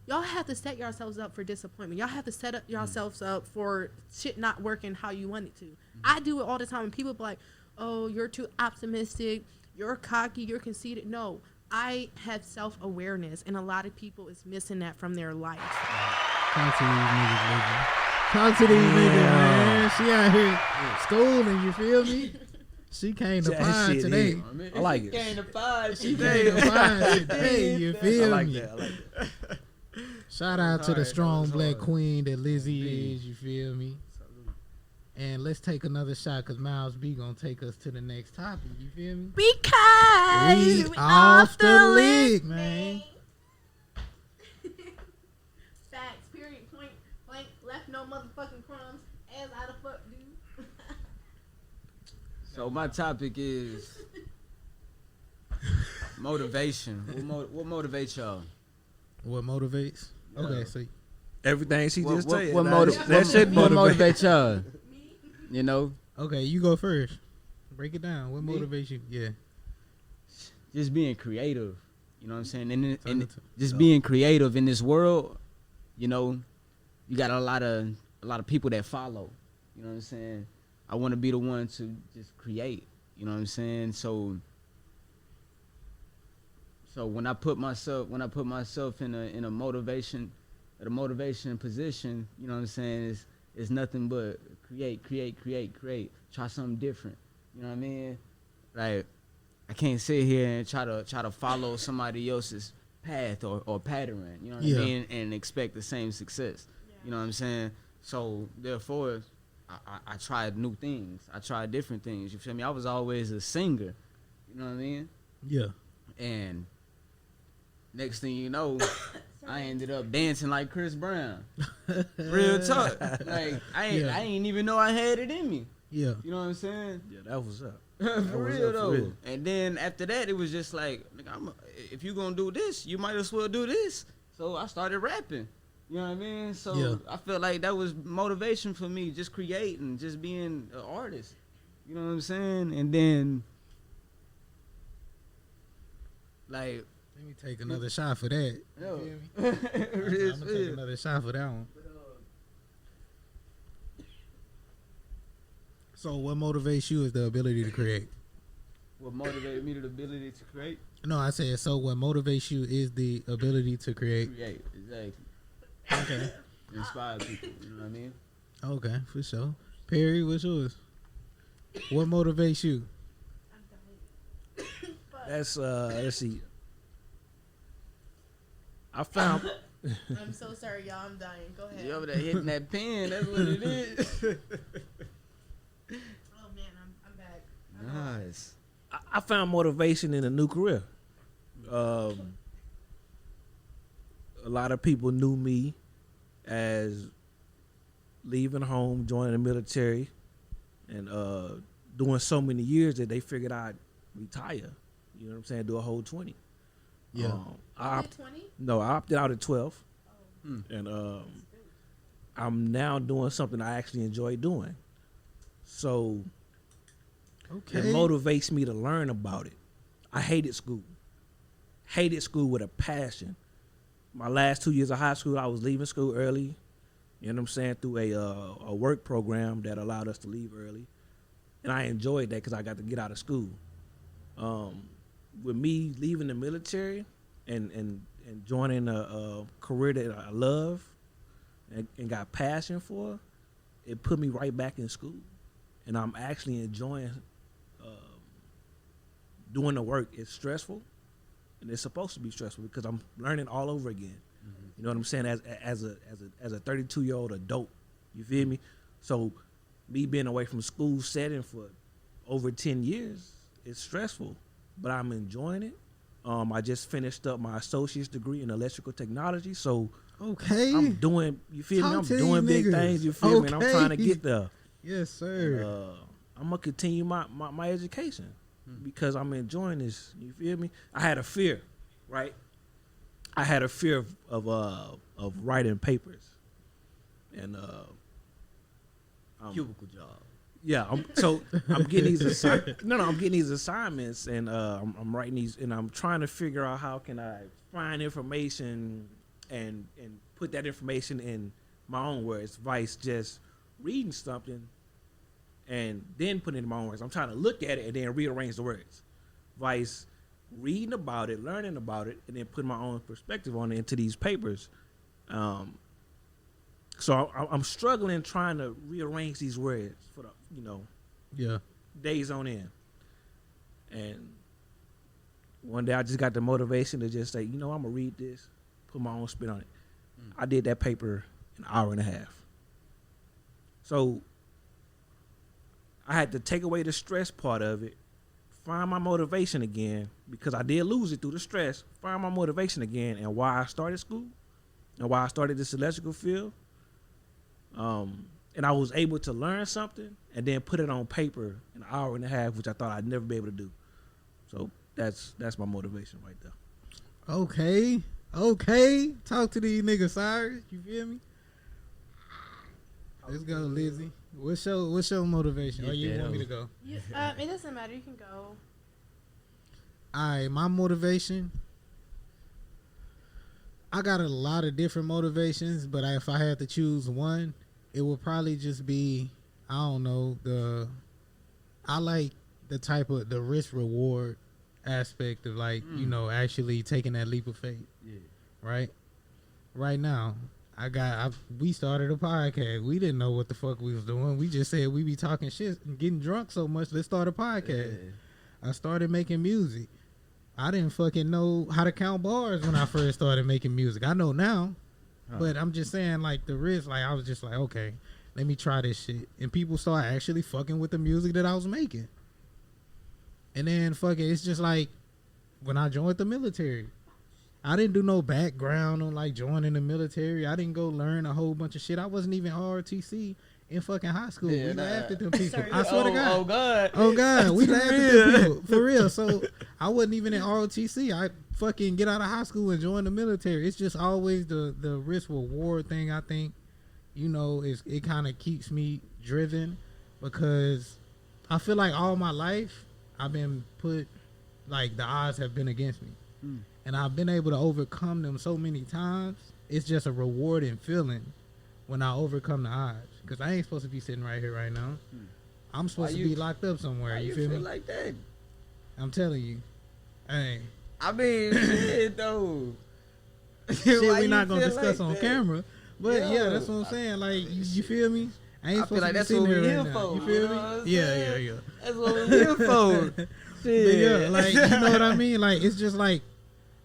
y'all have to set yourselves up for disappointment. Y'all have to set up yourselves up for shit not working how you want it to. I do it all the time when people be like, oh, you're too optimistic, you're cocky, you're conceited. No, I have self-awareness, and a lot of people is missing that from their life. Talk to these niggas, Lizzy. Talk to these niggas, man. She out here schooling, you feel me? She came to find today. I like it. She came to find. She came to find today, you feel me? I like that. Shout out to the strong black queen that Lizzy is, you feel me? And let's take another shot because Miles B gonna take us to the next topic, you feel me? Because we off the lick, man. Facts, period, point, blank, left no motherfucking crumbs, as I the fuck do. So my topic is motivation. What motivates y'all? What motivates? Okay, so Everything she just said. What That motivates y'all? You know? Okay, you go first. Break it down. What motivates you? Yeah. Just being creative. You know what I'm saying? And just being creative in this world, you know, you got a lot of people that follow. You know what I'm saying? I want to be the one to just create. You know what I'm saying? So when I put myself in a motivation position, you know what I'm saying? It's nothing but create. Try something different. You know what I mean? Like, I can't sit here and try to follow somebody else's path or pattern. You know what I mean? And expect the same success. Yeah. You know what I'm saying? So therefore, I tried new things. I tried different things. You feel me? I was always a singer. You know what I mean? Yeah. And next thing you know, I ended up dancing like Chris Brown. Real talk. Like I ain't even know I had it in me. Yeah. You know what I'm saying? Yeah, that was up. For real though. And then after that, it was just like, if you gonna do this, you might as well do this. So I started rapping. You know what I mean? So I felt like that was motivation for me, just creating, just being an artist. You know what I'm saying? And then, like, let me take another shot for that. Yo. I'm gonna take another shot for that one. So what motivates you is the ability to create. What motivated me to the ability to create? No, I said, so what motivates you is the ability to create. Create, exactly. Okay. Inspire people, you know what I mean? Okay, for sure. Perry, what's yours? What motivates you? That's let's see. I found. I'm so sorry, y'all. I'm dying. Go ahead. You over there hitting that pen? That's what it is. Oh man, I'm back. Nice. I found motivation in a new career. A lot of people knew me as leaving home, joining the military, and doing so many years that they figured I'd retire. You know what I'm saying? Do a whole 20. Yeah. I 20? No, I opted out at 12. Oh. And I'm now doing something I actually enjoy doing. So it motivates me to learn about it. I hated school. Hated school with a passion. My last 2 years of high school, I was leaving school early. You know what I'm saying? Through a work program that allowed us to leave early. And I enjoyed that because I got to get out of school. With me leaving the military and joining a career that I love and got passion for, it put me right back in school. And I'm actually enjoying doing the work. It's stressful, and it's supposed to be stressful because I'm learning all over again. Mm-hmm. You know what I'm saying? As a 32-year-old adult, you feel me? So me being away from school setting for over 10 years, it's stressful, but I'm enjoying it. I just finished up my associate's degree in electrical technology, so I'm doing. You feel me? I'm doing big things. You feel me? And I'm trying to get there. Yes, sir. And, I'm gonna continue my education because I'm enjoying this. You feel me? I had a fear, right? I had a fear of writing papers, and cubicle job. Yeah, I'm getting these I'm getting these assignments, and I'm writing these, and I'm trying to figure out how can I find information and put that information in my own words, vice just reading something and then putting it in my own words. I'm trying to look at it and then rearrange the words, vice reading about it, learning about it, and then putting my own perspective on it into these papers. So I'm struggling trying to rearrange these words for the, days on end. And one day I just got the motivation to just say, I'm going to read this, put my own spin on it. I did that paper in an hour and a half. So I had to take away the stress part of it, find my motivation again, because I did lose it through the stress, find my motivation again and why I started school and why I started this electrical field. And I was able to learn something and then put it on paper in an hour and a half, which I thought I'd never be able to do. So that's my motivation right there. Okay. Talk to these niggas, Cyrus. You feel me? Let's go, Lizzy. What's your motivation? Or you want me to go? It doesn't matter. You can go. All right, my motivation I got a lot of different motivations, but if I had to choose one, it would probably just be, I don't know, I like the type of the risk reward aspect of like, you know, actually taking that leap of faith. Yeah. Right now, we started a podcast. We didn't know what the fuck we was doing. We just said we be talking shit and getting drunk so much. Let's start a podcast. Yeah. I started making music. I didn't fucking know how to count bars when I first started making music. I know now, but I'm just saying, like, the risk, like, I was just like, okay, let me try this shit. And people start actually fucking with the music that I was making. And then, fuck it, it's just like, when I joined the military, I didn't do no background on, like, joining the military. I didn't go learn a whole bunch of shit. I wasn't even ROTC in fucking high school. We laughed at them people. I swear to God. Oh God. We laughed at them people. For real. So I wasn't even in ROTC. I fucking get out of high school and join the military. It's just always the risk reward thing, I think. You know, it kind of keeps me driven because I feel like all my life I've been put, like, the odds have been against me. And I've been able to overcome them so many times. It's just a rewarding feeling when I overcome the odds. Because I ain't supposed to be sitting right here right now. I'm supposed to be locked up somewhere. You feel me? Like that? I'm telling you. Hey. I mean, shit, though. Shit we not going to discuss like on camera. But, yeah, that's what I'm saying. Like, you feel me? I ain't supposed to be sitting here right now. You feel me? Yeah. That's what we're here for. Shit. Yeah, like, you know what I mean? Like, it's just like,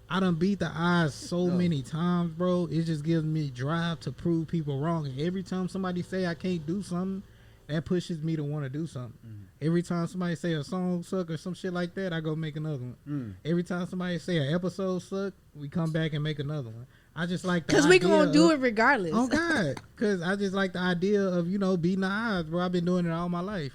I done beat the odds so many times, bro. It just gives me drive to prove people wrong. And every time somebody say I can't do something, that pushes me to want to do something. Every time somebody say a song suck or some shit like that, I go make another one. Every time somebody say an episode suck, we come back and make another one. I just like the idea. Because we gonna do it regardless. Oh, God. Because I just like the idea of, you know, beating the odds, bro. I've been doing it all my life.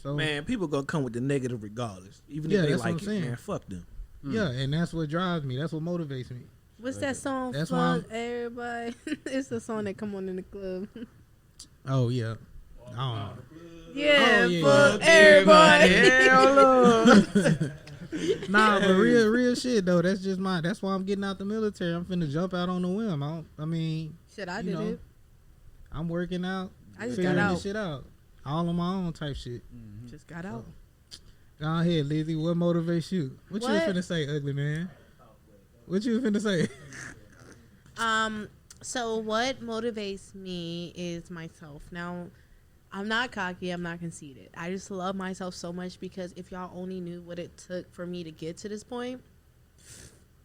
So, man, people gonna come with the negative regardless. Even if they like it, man, fuck them. Yeah, and that's what drives me. That's what motivates me. What's that song? That's Fuck Everybody. It's the song that come on in the club. Oh, yeah. I don't know. Yeah, fuck everybody. Nah, but real shit, though. That's why I'm getting out the military. I'm finna jump out on the whim. I mean. Shit, I did it. I'm working out. I just got out. This shit out. All on my own type shit. Just got out. Go ahead, Lizzy. What motivates you? What you was finna say, ugly man? What you was finna say? So what motivates me is myself. Now, I'm not cocky. I'm not conceited. I just love myself so much because if y'all only knew what it took for me to get to this point,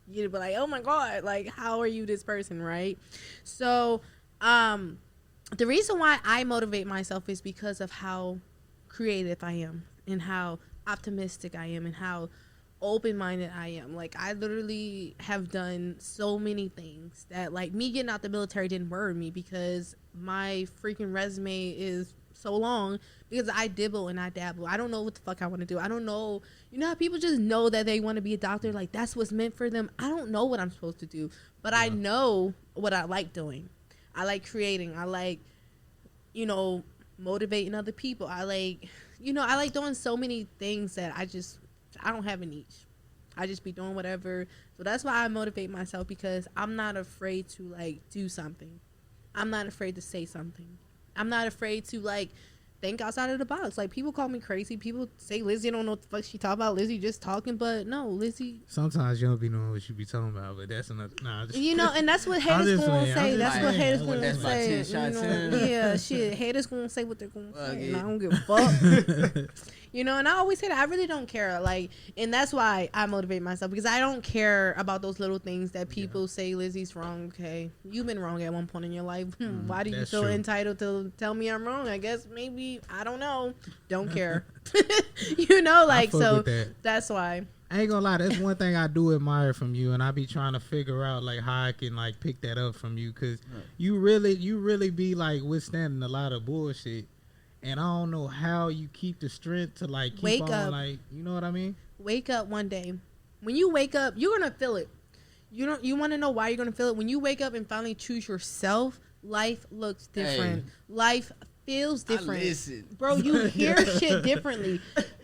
you'd be like, oh my God, like, how are you this person, right? So, the reason why I motivate myself is because of how creative I am and how optimistic I am and how open-minded I am. Like, I literally have done so many things that, like, me getting out the military didn't worry me because my freaking resume is so long because I dibble and I dabble. I don't know what the fuck I want to do. I don't know. You know how people just know that they want to be a doctor? Like, that's what's meant for them. I don't know what I'm supposed to do, but I know what I like doing. I like creating. I like, you know, motivating other people. I like, you know, I like doing so many things that I don't have a niche. I just be doing whatever. So that's why I motivate myself because I'm not afraid to, like, do something. I'm not afraid to say something. I'm not afraid to, like, think outside of the box. Like, people call me crazy. People say Lizzy don't know what the fuck she talking about. Lizzy just talking, but no, Lizzy. Sometimes you don't be knowing what you be talking about, but that's another. Nah, you know, and that's what haters gonna say. That's what haters gonna say. Yeah, shit. Haters gonna say what they're gonna say. And I don't give a fuck. You know, and I always say that I really don't care. Like, and that's why I motivate myself because I don't care about those little things that people say Lizzy's wrong. Okay, you've been wrong at one point in your life. Why do you feel entitled to tell me I'm wrong? I guess maybe I don't know. Don't care. You know, like, so that's why. I ain't gonna lie, that's one thing I do admire from you, and I be trying to figure out like how I can like pick that up from you because you really be like withstanding a lot of bullshit. And I don't know how you keep the strength to like keep wake on up. Like, you know what I mean? Wake up one day. When you wake up, you're gonna feel it. You want to know why you're gonna feel it? When you wake up and finally choose yourself, life looks different. Life feels different. Bro, you hear shit differently.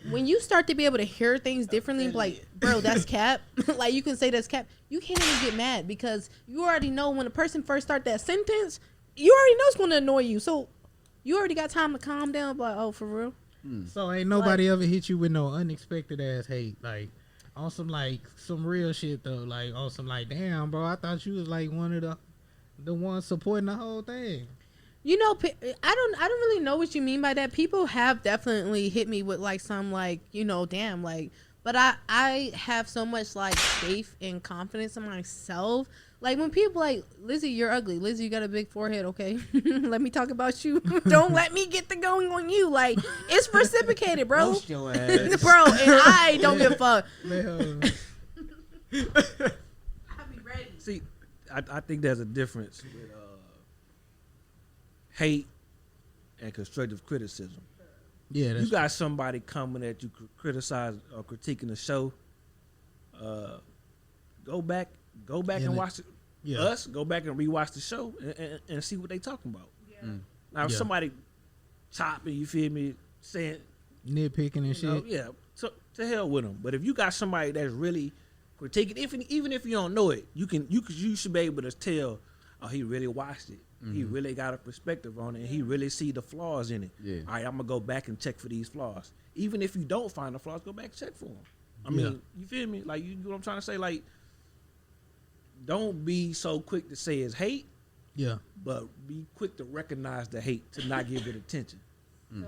when you start to be able to hear things differently, like, bro, that's cap. Like, you can say that's cap. You can't even get mad because you already know when a person first start that sentence, you already know it's going to annoy you. So you already got time to calm down. Like, oh, for real? So ain't nobody ever hit you with no unexpected ass hate, like on some real shit though, like on some like, damn, bro, I thought you was like one of the ones supporting the whole thing. You know, I don't really know what you mean by that. People have definitely hit me with like some like, you know, damn, like, but I have so much like faith and confidence in myself. Like when people like, Lizzy, you're ugly. Lizzy, you got a big forehead. Okay, let me talk about you. Don't let me get the going on you. Like it's reciprocated, bro. Roast your ass. Bro, and I don't give a fuck. I'll be ready. See, I think there's a difference with hate and constructive criticism. Yeah, you got somebody coming at you criticize or critiquing the show. Go back and watch it. Yeah. Go back and rewatch the show and see what they talking about. Yeah. Now, if somebody chopping, you feel me, saying nitpicking and shit. Yeah, so to hell with them. But if you got somebody that's really critiquing, even if you don't know it, you should be able to tell. Oh, he really watched it. Mm-hmm. He really got a perspective on it. And he really see the flaws in it. Yeah. All right, I'm gonna go back and check for these flaws. Even if you don't find the flaws, go back and check for them. I mean, you feel me? Like you know what I'm trying to say? Like, don't be so quick to say it's hate. Yeah. But be quick to recognize the hate to not give it attention. So,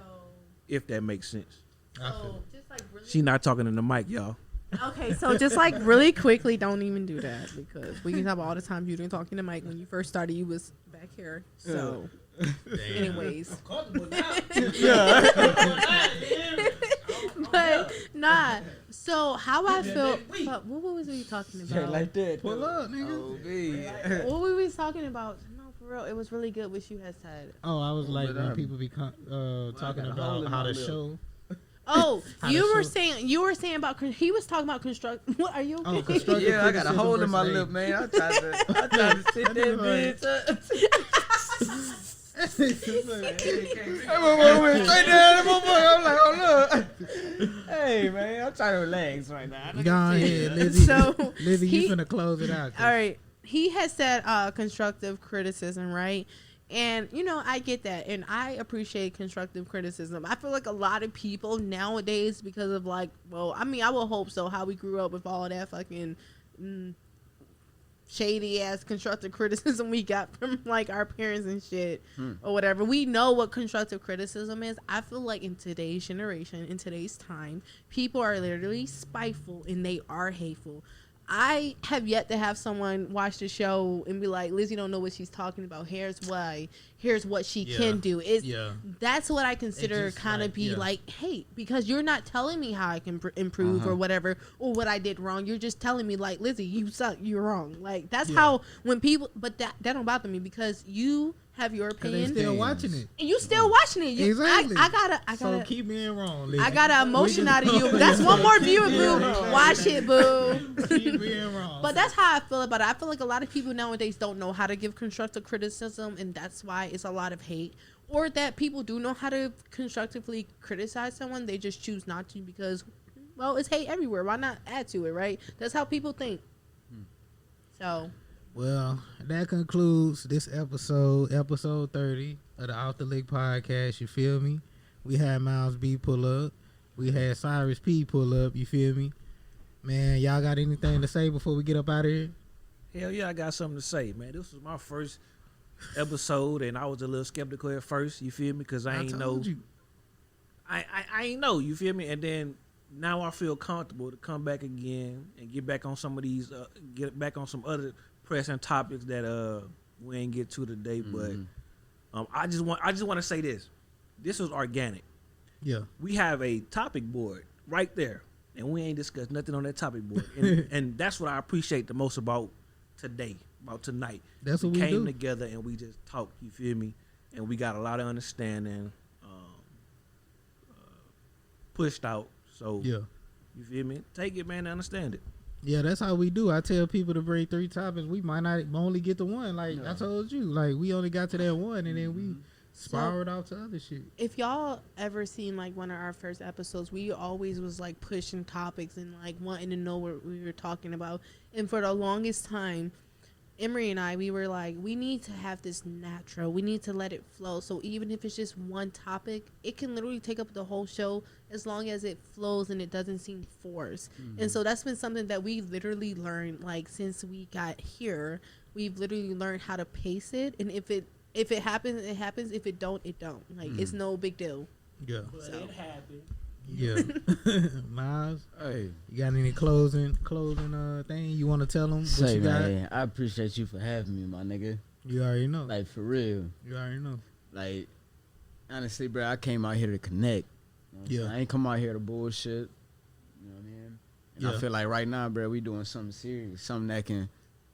if that makes sense. Just like really she not talking in the mic, y'all. Okay, so just like really quickly, don't even do that because we can talk about all the time you didn't talk in the mic when you first started. You was back here. So, anyways. But nah. So how I feel? What was we talking about? Like that. Pull up, nigga. What were we talking about? No, for real. It was really good what you had said. Oh, I was like when people be talking about how the show. Oh, you were saying about he was talking about construct. What are you? Okay? Oh, yeah, I got a hole in my lip, man. I tried to sit that bitch up. Straight down, I'm like, oh look. Hey man, I'm trying to relax right now. Go ahead, Lizzy. So Lizzy, you finna close it out. All right. He has said constructive criticism, right? And, you know, I get that. And I appreciate constructive criticism. I feel like a lot of people nowadays, because of like, well, I mean, I will hope so, how we grew up with all of that fucking shady ass constructive criticism we got from like our parents and shit or whatever. We know what constructive criticism is. I feel like in today's generation, in today's time, people are literally spiteful and they are hateful. I have yet to have someone watch the show and be like, Lizzy don't know what she's talking about. Here's why. Here's what she can do. That's what I consider kind of be like hate, because you're not telling me how I can improve or whatever, or what I did wrong. You're just telling me like, Lizzy, you suck. You're wrong. Like that's how when people, but that don't bother me because you have your opinion. They still watching it. And you still watching it. Exactly. I gotta. So keep being wrong, Lizzy. I got an emotion out of you. That's one more viewer group. Watch it, boo. Keep being wrong. But that's how I feel about it. I feel like a lot of people nowadays don't know how to give constructive criticism, and that's why it's a lot of hate. Or that people do know how to constructively criticize someone, they just choose not to because, well, it's hate everywhere. Why not add to it, right? That's how people think. So... Well, that concludes this episode 30 of the Off the Lick podcast. You feel me? We had Miles B pull up. We had Cyrus P pull up. You feel me? Man, y'all got anything to say before we get up out of here? Hell yeah, I got something to say, man. This was my first episode, and I was a little skeptical at first. You feel me? Because I ain't know. I ain't know. You feel me? And then now I feel comfortable to come back again and get back on some of these. Get back on some other pressing topics that we ain't get to today, but I just want to say this was organic. Yeah, we have a topic board right there, and we ain't discussed nothing on that topic board, and that's what I appreciate the most about tonight. That's what we came do. Together and we just talked. You feel me? And we got a lot of understanding pushed out. So yeah, you feel me? Take it, man, and understand it. Yeah, that's how we do. I tell people to bring 3 topics. We might not only get to one. Like I told you, like we only got to that one, and then we spiraled out to other shit. If y'all ever seen like one of our first episodes, we always was like pushing topics and like wanting to know what we were talking about. And for the longest time, Emery and I, we were like, we need to have this natural. We need to let it flow. So even if it's just one topic, it can literally take up the whole show as long as it flows and it doesn't seem forced. And so that's been something that we literally learned, like, since we got here. We've literally learned how to pace it. And if it happens, it happens. If it don't, it don't. Like, it's no big deal. Yeah. But it happened. Yeah. Miles, Hey, you got any closing thing you want to tell them? What you got? man, I appreciate you for having me, my nigga. You already know. Like, for real. You already know. Like, honestly, bro, I came out here to connect. You know what I'm saying? I ain't come out here to bullshit. You know what I mean? And I feel like right now, bro, we doing something serious, something that can,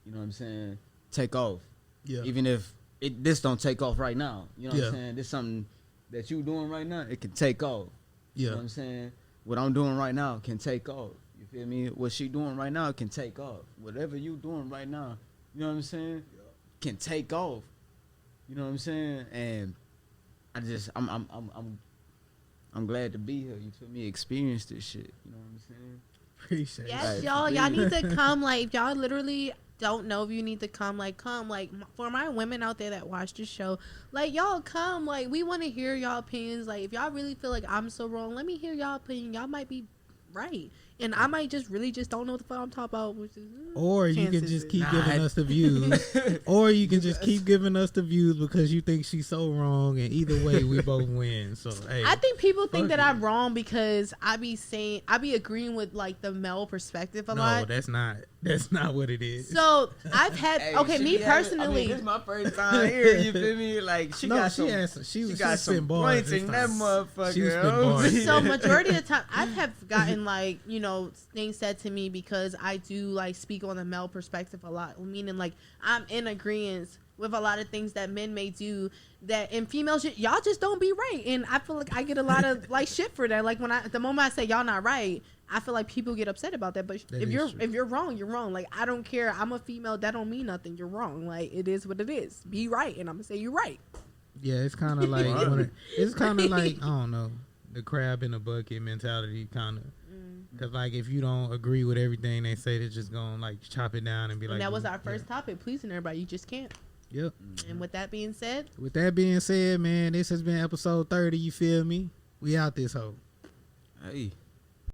you know what I'm saying, take off. Yeah. Even if this don't take off right now. You know what Yeah. I'm saying? This something that you doing right now, it can take off. You Yeah. know what I'm saying? What I'm doing right now can take off. You feel me? What she doing right now can take off. Whatever you doing right now, you know what I'm saying? Can take off. You know what I'm saying? And I'm glad to be here. You feel me? Experience this shit. You know what I'm saying? Appreciate Yes, it. y'all need to come. Like, if y'all literally don't know if you need to come, like, come. Like, for my women out there that watch the show, like, y'all come. Like, we want to hear y'all opinions. Like, if y'all really feel like I'm so wrong, let me hear y'all opinion. Y'all might be right, and I might just don't know what the fuck I'm talking about. Which is, Or you can just keep giving us the views. Or you can just keep giving us the views because you think she's so wrong, and either way we both win. So hey, I think people think that it. I'm wrong because I be agreeing with like the male perspective a lot. no, that's not what it is. So I've had me personally. This is my first time here. You feel me? Like she got some points in that motherfucker. She was spitting bars. So majority of the time, I have gotten like things said to me because I do like speak on the male perspective a lot. Meaning like I'm in agreement with a lot of things that men may do that in females y'all just don't be right, and I feel like I get a lot of like shit for that. Like the moment I say y'all not right, I feel like people get upset about that. But if you're wrong, you're wrong. Like I don't care. I'm a female. That don't mean nothing. You're wrong. Like it is what it is. Be right, and I'm gonna say you're right. Yeah, it's kind of like it's kind of like I don't know, the crab in the bucket mentality kind of. Cause like if you don't agree with everything they say, they're just gonna like chop it down and be like. And that was our first topic, pleasing everybody. You just can't. Yep. And with that being said, man, this has been episode 30. You feel me? We out this hoe. Hey.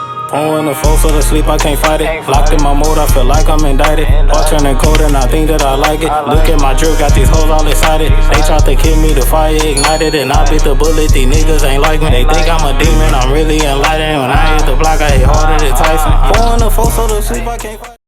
On in the flow, so to sleep, I can't fight it. Locked in my mode, I feel like I'm indicted. All turning cold and I think that I like it. Look at my drip, got these hoes all excited. They tried to kill me, the fire ignited, and I bit the bullet. These niggas ain't like me. They think I'm a demon, I'm really enlightened. When I hit the block, I hit harder than Tyson. On in the flow, so to sleep, I can't fight it.